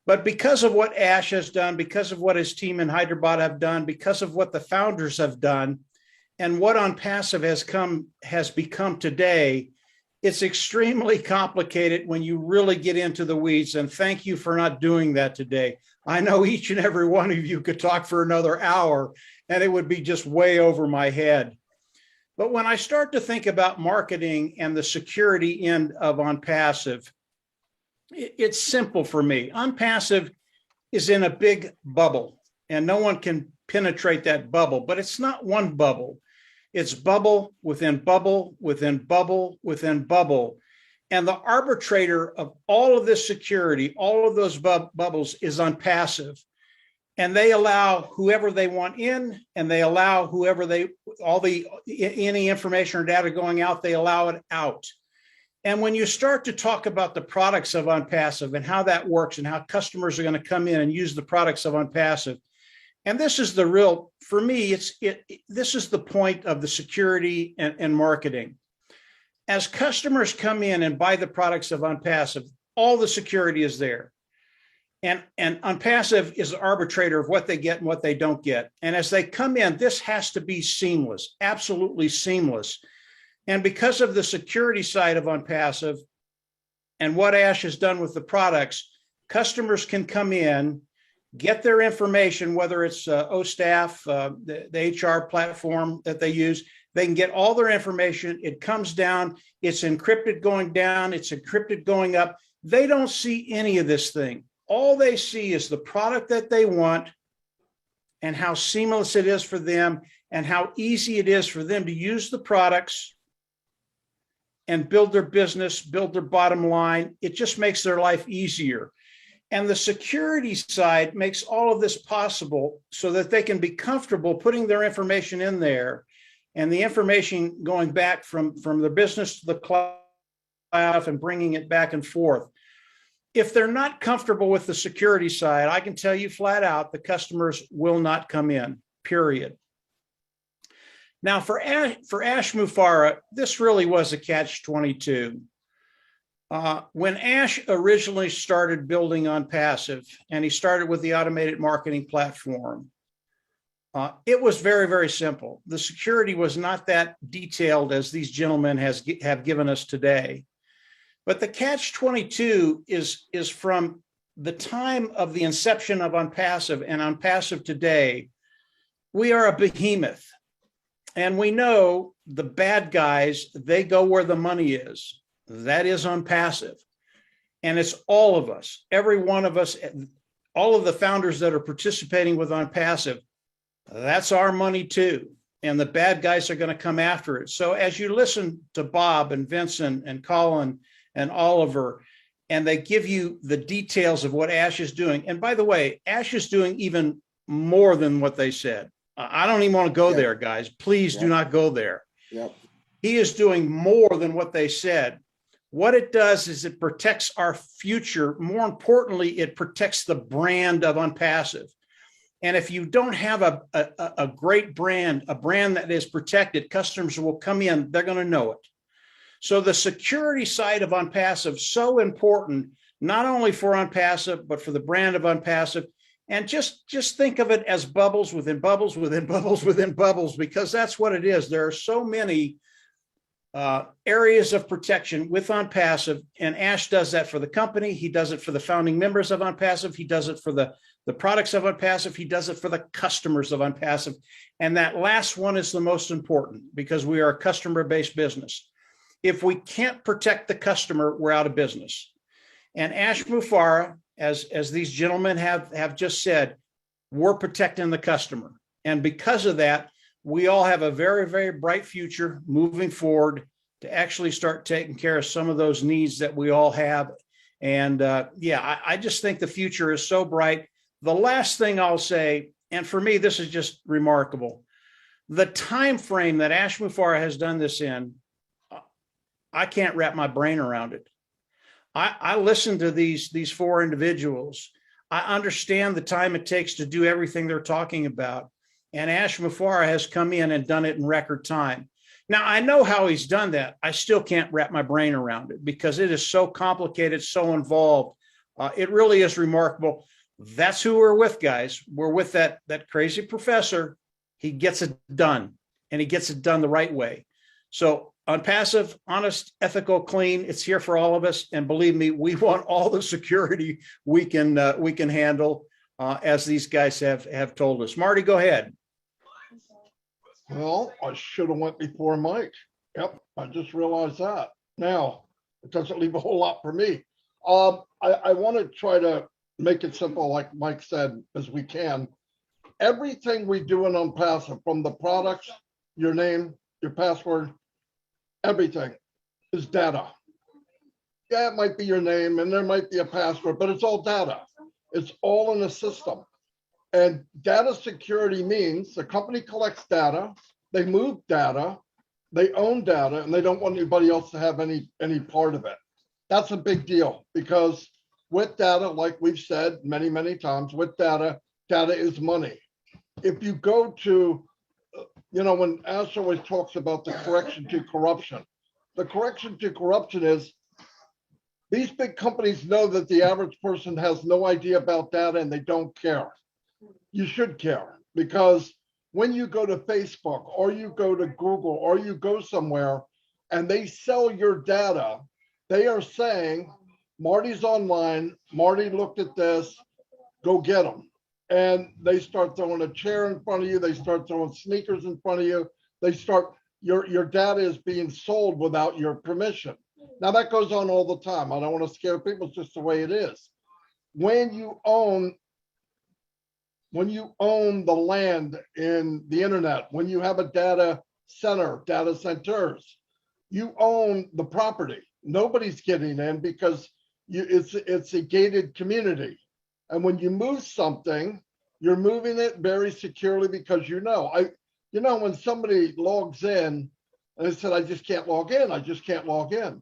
Speaker 7: But because of what Ash has done, because of what his team in Hyderabad have done, because of what the founders have done, and what ONPASSIVE has become today, it's extremely complicated when you really get into the weeds. And thank you for not doing that today. I know each and every one of you could talk for another hour and it would be just way over my head. But when I start to think about marketing and the security end of ONPASSIVE, it's simple for me. ONPASSIVE is in a big bubble and no one can penetrate that bubble, but it's not one bubble. It's bubble within bubble within bubble within bubble. And the arbitrator of all of this security, all of those bubbles is ONPASSIVE. And they allow whoever they want in, and they allow any information or data going out, they allow it out. And when you start to talk about the products of ONPASSIVE and how that works and how customers are going to come in and use the products of ONPASSIVE, and this is the real, for me, this is the point of the security and marketing. As customers come in and buy the products of ONPASSIVE, all the security is there. And ONPASSIVE is the arbitrator of what they get and what they don't get. And as they come in, this has to be seamless, absolutely seamless. And because of the security side of ONPASSIVE and what Ash has done with the products, customers can come in, get their information, whether it's OStaff, the HR platform that they use, they can get all their information. It comes down, it's encrypted going down, it's encrypted going up. They don't see any of this thing. All they see is the product that they want and how seamless it is for them and how easy it is for them to use the products and build their business, build their bottom line. It just makes their life easier. And the security side makes all of this possible so that they can be comfortable putting their information in there and the information going back from the business to the cloud and bringing it back and forth. If they're not comfortable with the security side, I can tell you flat out, the customers will not come in, period. Now for Ash Mufareh, this really was a catch-22. When Ash originally started building ONPASSIVE, and he started with the automated marketing platform, it was very, very simple. The security was not that detailed as these gentlemen have given us today. But the catch-22 is from the time of the inception of ONPASSIVE and ONPASSIVE today, we are a behemoth. And we know the bad guys, they go where the money is. That is ONPASSIVE. And it's all of us, every one of us, all of the founders that are participating with ONPASSIVE, that's our money too. And the bad guys are going to come after it. So as you listen to Bob and Vincent and Colin and Oliver, and they give you the details of what Ash is doing. And by the way, Ash is doing even more than what they said. I don't even want to go there, guys. Please do not go there.
Speaker 3: Yep.
Speaker 7: He is doing more than what they said. What it does is it protects our future. More importantly, it protects the brand of ONPASSIVE. And if you don't have a great brand, a brand that is protected, customers will come in, they're going to know it. So the security side of ONPASSIVE is so important, not only for ONPASSIVE, but for the brand of ONPASSIVE. And just think of it as bubbles within bubbles, within bubbles, within bubbles, because that's what it is. There are so many areas of protection with ONPASSIVE, and Ash does that for the company. He does it for the founding members of ONPASSIVE. He does it for the products of ONPASSIVE. He does it for the customers of ONPASSIVE. And that last one is the most important because we are a customer-based business. If we can't protect the customer, we're out of business. And Ash Mufareh, as these gentlemen have just said, we're protecting the customer. And because of that, we all have a very, very bright future moving forward to actually start taking care of some of those needs that we all have. And I just think the future is so bright. The last thing I'll say, and for me, this is just remarkable, the time frame that Ash Mufareh has done this in, I can't wrap my brain around it. I listen to these four individuals. I understand the time it takes to do everything they're talking about. And Ash Mufareh has come in and done it in record time. Now, I know how he's done that. I still can't wrap my brain around it because it is so complicated, so involved. It really is remarkable. That's who we're with, guys. We're with that crazy professor. He gets it done, and he gets it done the right way. So ONPASSIVE, honest, ethical, clean. It's here for all of us. And believe me, we want all the security we can handle, as these guys have told us. Marty, go ahead.
Speaker 1: Well, I should have went before Mike. Yep, I just realized that. Now, it doesn't leave a whole lot for me. I want to try to make it simple, like Mike said, as we can. Everything we do in ONPASSIVE, from the products, your name, your password, everything is data. Yeah, it might be your name and there might be a password, but it's all data. It's all in a system. And data security means the company collects data, they move data, they own data, and they don't want anybody else to have any part of it. That's a big deal because with data, like we've said many, many times, with data is money. If you go to, when Ash always talks about the correction to corruption, the correction to corruption is these big companies know that the average person has no idea about data and they don't care. You should care because when you go to Facebook or you go to Google or you go somewhere and they sell your data, they are saying, Marty's online, Marty looked at this, go get him. And they start throwing a chair in front of you. They start throwing sneakers in front of you. They start, your data is being sold without your permission. Now that goes on all the time. I don't want to scare people, it's just the way it is. When you own the land in the internet, when you have a data center, data centers, you own the property. Nobody's getting in because it's a gated community. And when you move something, you're moving it very securely because when somebody logs in and they said, I just can't log in, I just can't log in.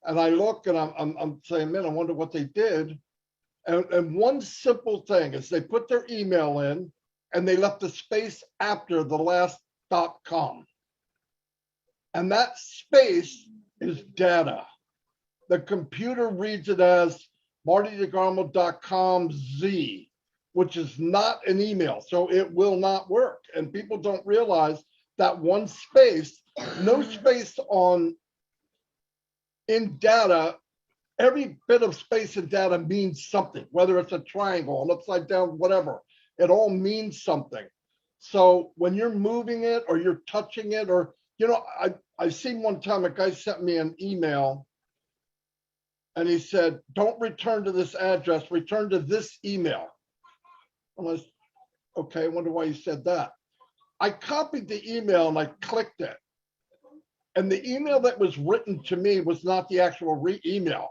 Speaker 1: And I look and I'm saying, man, I wonder what they did. And one simple thing is they put their email in and they left a space after the last .com. And that space is data. The computer reads it as martydegarmo.com Z, which is not an email, so it will not work. And people don't realize that one space, no space in data, every bit of space in data means something, whether it's a triangle, an upside down, whatever, it all means something. So when you're moving it or you're touching it, or, I seen one time a guy sent me an email and he said, don't return to this address, return to this email. And I said, okay, I wonder why you said that. I copied the email and I clicked it. And the email that was written to me was not the actual email.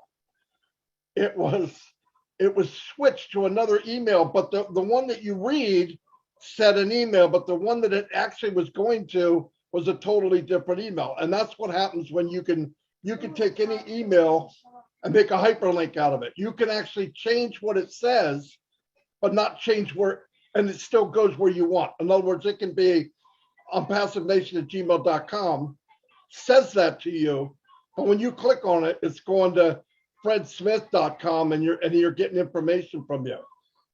Speaker 1: It was switched to another email, but the one that you read said an email, but the one that it actually was going to was a totally different email. And that's what happens when you can take any email and make a hyperlink out of it. You can actually change what it says, but not change where, and it still goes where you want. In other words, it can be onpassivenation@gmail.com, says that to you, but when you click on it, it's going to fredsmith.com and you're getting information from you.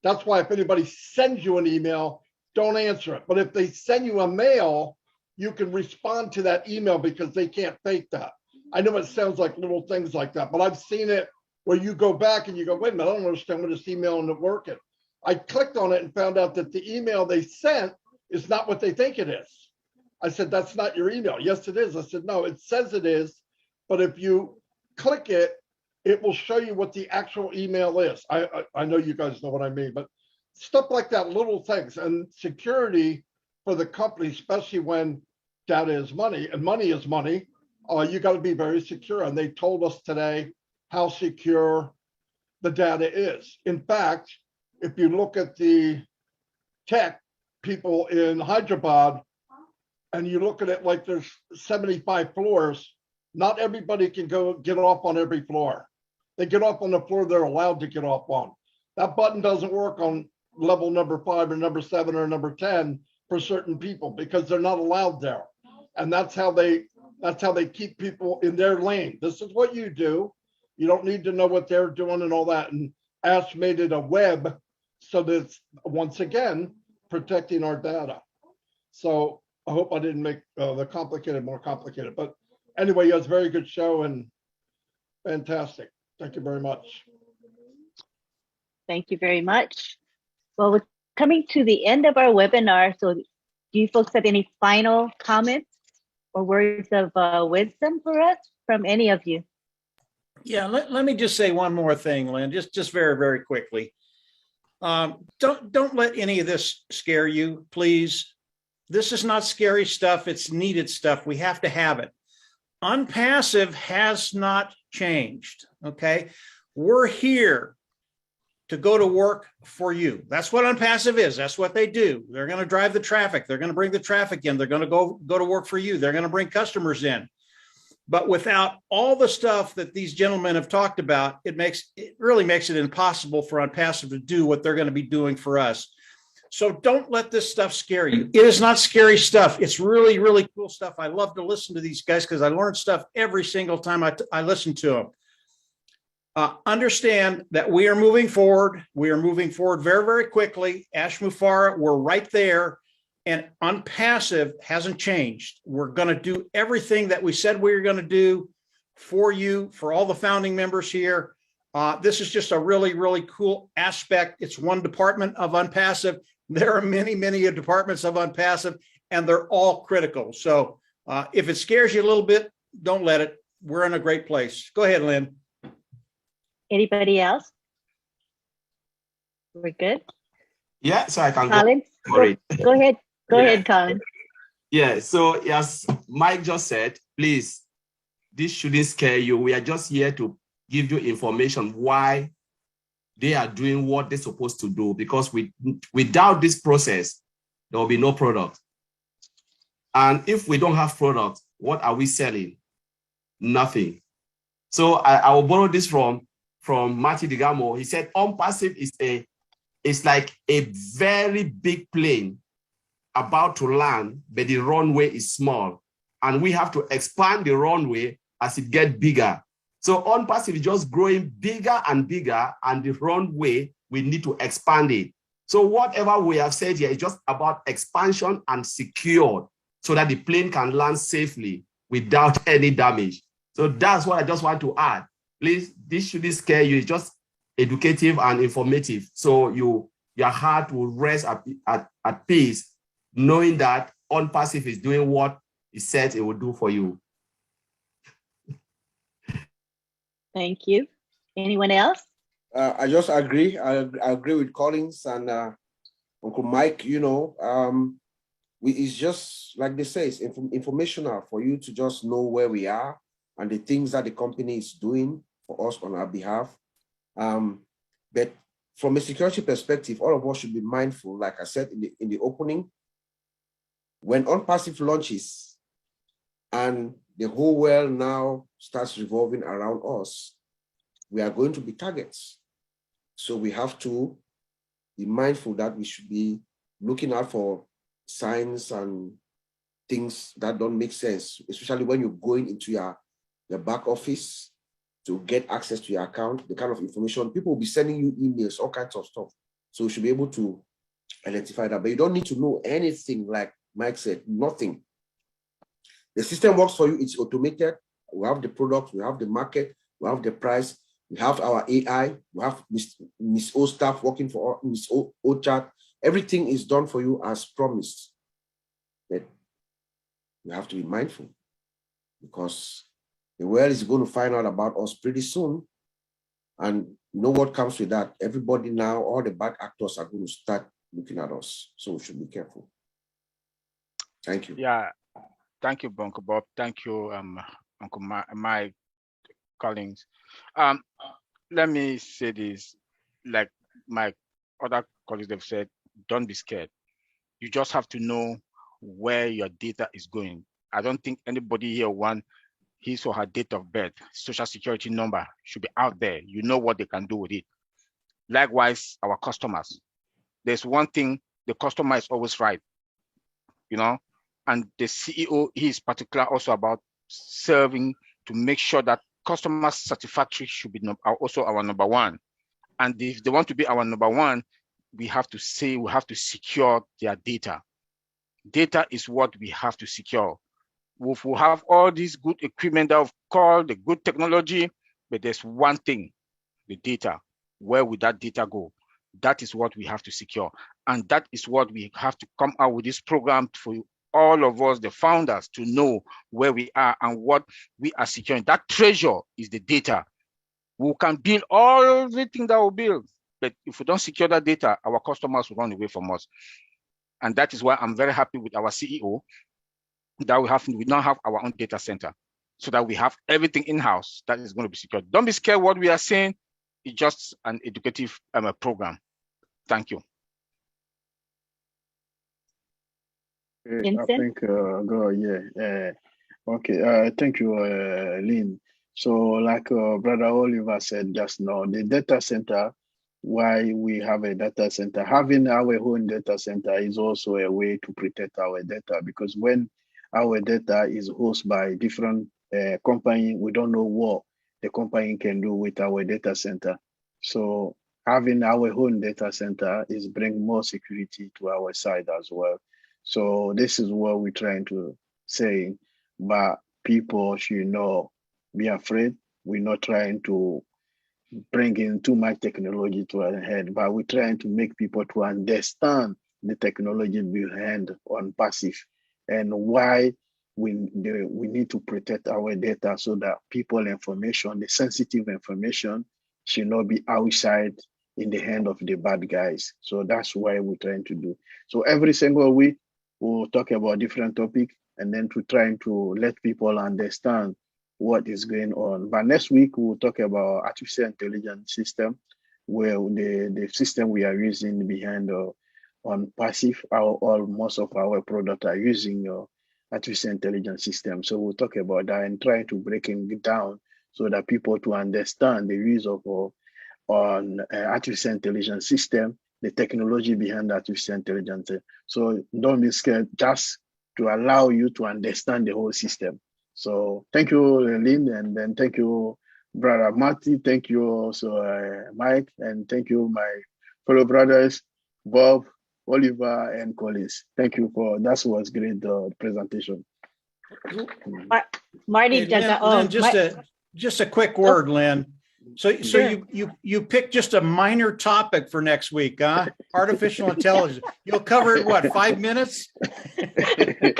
Speaker 1: That's why if anybody sends you an email, don't answer it. But if they send you a mail, you can respond to that email because they can't fake that. I know it sounds like little things like that, but I've seen it where you go back and you go, wait a minute, I don't understand what this email isn't working. I clicked on it and found out that the email they sent is not what they think it is. I said, that's not your email. Yes, it is. I said, no, it says it is, but if you click it, it will show you what the actual email is. I know you guys know what I mean, but stuff like that, little things, and security for the company, especially when data is money and money is money, you got to be very secure. And they told us today how secure the data is. In fact, if you look at the tech people in Hyderabad and you look at it like there's 75 floors, not everybody can go get off on every floor. They get off on the floor they're allowed to get off on. That button doesn't work on level number 5 or number 7 or number 10 for certain people because they're not allowed there. And that's how they keep people in their lane. This is what you do. You don't need to know what they're doing and all that. And Ash made it a web so that it's, once again, protecting our data. So I hope I didn't make the complicated more complicated. But anyway, it was a very good show and fantastic. Thank you very much.
Speaker 2: Thank you very much. Well, we're coming to the end of our webinar. So do you folks have any final comments or words of wisdom for us from any of you?
Speaker 7: Yeah, let me just say one more thing, Lynn, just very, very quickly. Don't let any of this scare you, please. This is not scary stuff. It's needed stuff. We have to have it. ONPASSIVE has not changed, okay? We're here to go to work for you. That's what ONPASSIVE is. That's what they do. They're going to drive the traffic. They're going to bring the traffic in. They're going to go to work for you. They're going to bring customers in. But without all the stuff that these gentlemen have talked about, it really makes it impossible for ONPASSIVE to do what they're going to be doing for us. So don't let this stuff scare you. It is not scary stuff. It's really, really cool stuff. I love to listen to these guys because I learn stuff every single time I listen to them. Understand that we are moving forward. We are moving forward very, very quickly. Ash Mufara, we're right there. And ONPASSIVE hasn't changed. We're going to do everything that we said we were going to do for you, for all the founding members here. This is just a really, really cool aspect. It's one department of ONPASSIVE. There are many, many departments of ONPASSIVE, and they're all critical. So if it scares you a little bit, don't let it. We're in a great place. Go ahead, Lynn.
Speaker 2: Anybody else? We're good?
Speaker 5: Yeah, so I can
Speaker 2: Colin, go ahead. Go ahead, Colin.
Speaker 5: Yeah, so as Mike just said, please, this shouldn't scare you. We are just here to give you information why they are doing what they're supposed to do, because without this process, there will be no product. And if we don't have product, what are we selling? Nothing. So I will borrow this from Marty DeGarmo. He said ONPASSIVE is like a very big plane about to land, but the runway is small. And we have to expand the runway as it gets bigger. So ONPASSIVE is just growing bigger and bigger, and the runway, we need to expand it. So whatever we have said here is just about expansion and secured so that the plane can land safely without any damage. So that's what I just want to add. Please, this shouldn't scare you. It's just educative and informative. So your heart will rest at peace, knowing that ONPASSIVE is doing what it said it will do for you.
Speaker 2: Thank you. Anyone else?
Speaker 3: I just agree. I agree with Collins, and Uncle Mike, it's just like they say, it's informational for you to just know where we are and the things that the company is doing for us on our behalf. But from a security perspective, all of us should be mindful, like I said in the opening, when ONPASSIVE launches and the whole world now starts revolving around us, we are going to be targets. So we have to be mindful that we should be looking out for signs and things that don't make sense, especially when you're going into your back office to get access to your account, the kind of information. People will be sending you emails, all kinds of stuff. So you should be able to identify that, but you don't need to know anything, like Mike said, nothing. The system works for you, it's automated. We have the product, we have the market, we have the price, we have our AI, we have Miss O staff working for Miss O chat. Everything is done for you as promised. But you have to be mindful because the world is going to find out about us pretty soon. And you know what comes with that? Everybody now, all the bad actors are going to start looking at us. So we should be careful. Thank you.
Speaker 4: Yeah. Thank you, Uncle Bob. Thank you, Uncle Mike Collins. Let me say this, like my other colleagues have said, don't be scared. You just have to know where your data is going. I don't think anybody here wants his or her date of birth, social security number should be out there. You know what they can do with it. Likewise, our customers. There's one thing, the customer is always right, and the CEO, he is particular also about serving to make sure that customer satisfaction should be also our number one. And if they want to be our number one, we have to secure their data. Data is what we have to secure. We have all these good equipment that I've called the good technology, but there's one thing, the data. Where would that data go? That is what we have to secure. And that is what we have to come out with this program for all of us, the founders, to know where we are and what we are securing. That treasure is the data. We can build everything that we build, but if we don't secure that data, our customers will run away from us. And that is why I'm very happy with our CEO that we now have our own data center so that we have everything in-house that is going to be secured. Don't be scared what we are saying. It's just an educative program. Thank you.
Speaker 2: Vincent?
Speaker 6: I think, okay, thank you, Lynn. So like Brother Oliver said just now, the data center, why we have a data center, having our own data center is also a way to protect our data, because when our data is hosted by different company, we don't know what the company can do with our data center. So having our own data center is bring more security to our side as well. So this is what we're trying to say, but people should not be afraid. We're not trying to bring in too much technology to our head, but we're trying to make people to understand the technology behind ONPASSIVE and why we need to protect our data so that people information, the sensitive information, should not be outside in the hand of the bad guys. So that's why we're trying to do. So every single week, we'll talk about different topics and then to try to let people understand what is going on. But next week, we'll talk about artificial intelligence system, where the system we are using behind ONPASSIVE, most of our products are using artificial intelligence system. So we'll talk about that and try to break it down so that people to understand the use of artificial intelligence system, the technology behind artificial intelligence. So don't be scared, just to allow you to understand the whole system. So thank you, Lynn, and then thank you, Brother Marty. Thank you also, Mike, and thank you, my fellow brothers, Bob, Oliver, and Collins. Thank you for that was great presentation.
Speaker 2: Marty,
Speaker 7: hey, Lynn, just a quick word, Lynn. So
Speaker 2: Sure.
Speaker 7: you picked just a minor topic for next week, huh? Artificial intelligence. You'll cover it, what, 5 minutes?
Speaker 2: They're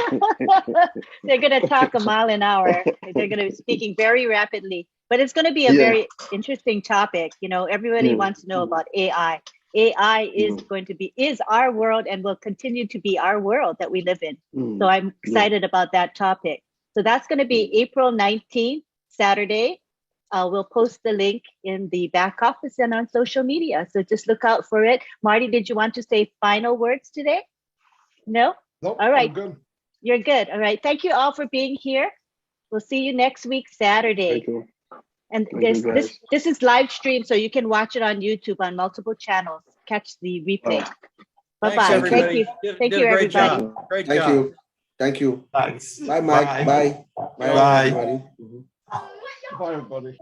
Speaker 2: going to talk a mile an hour. They're going to be speaking very rapidly, but it's going to be a very interesting topic. You know, everybody wants to know about AI. AI is our world and will continue to be our world that we live in. So I'm excited about that topic. So that's going to be April 19th, Saturday. We'll post the link in the back office and on social media. So just look out for it. Marty, did you want to say final words today? No?
Speaker 1: Nope,
Speaker 2: All right.
Speaker 1: I'm good.
Speaker 2: You're good. All right. Thank you all for being here. We'll see you next week, Saturday.
Speaker 6: Thank you.
Speaker 2: And
Speaker 6: Thank you, guys.
Speaker 2: this is live stream, so you can watch it on YouTube on multiple channels. Catch the replay. Bye-bye.
Speaker 7: Thanks, everybody.
Speaker 2: Thank you,
Speaker 7: Did a great
Speaker 2: everybody.
Speaker 7: job. Great
Speaker 3: Thank
Speaker 7: job.
Speaker 3: you. Thank you.
Speaker 5: Thanks.
Speaker 3: Bye, Mike. Bye. Bye,
Speaker 5: Bye.
Speaker 3: everybody.
Speaker 1: Bye, everybody.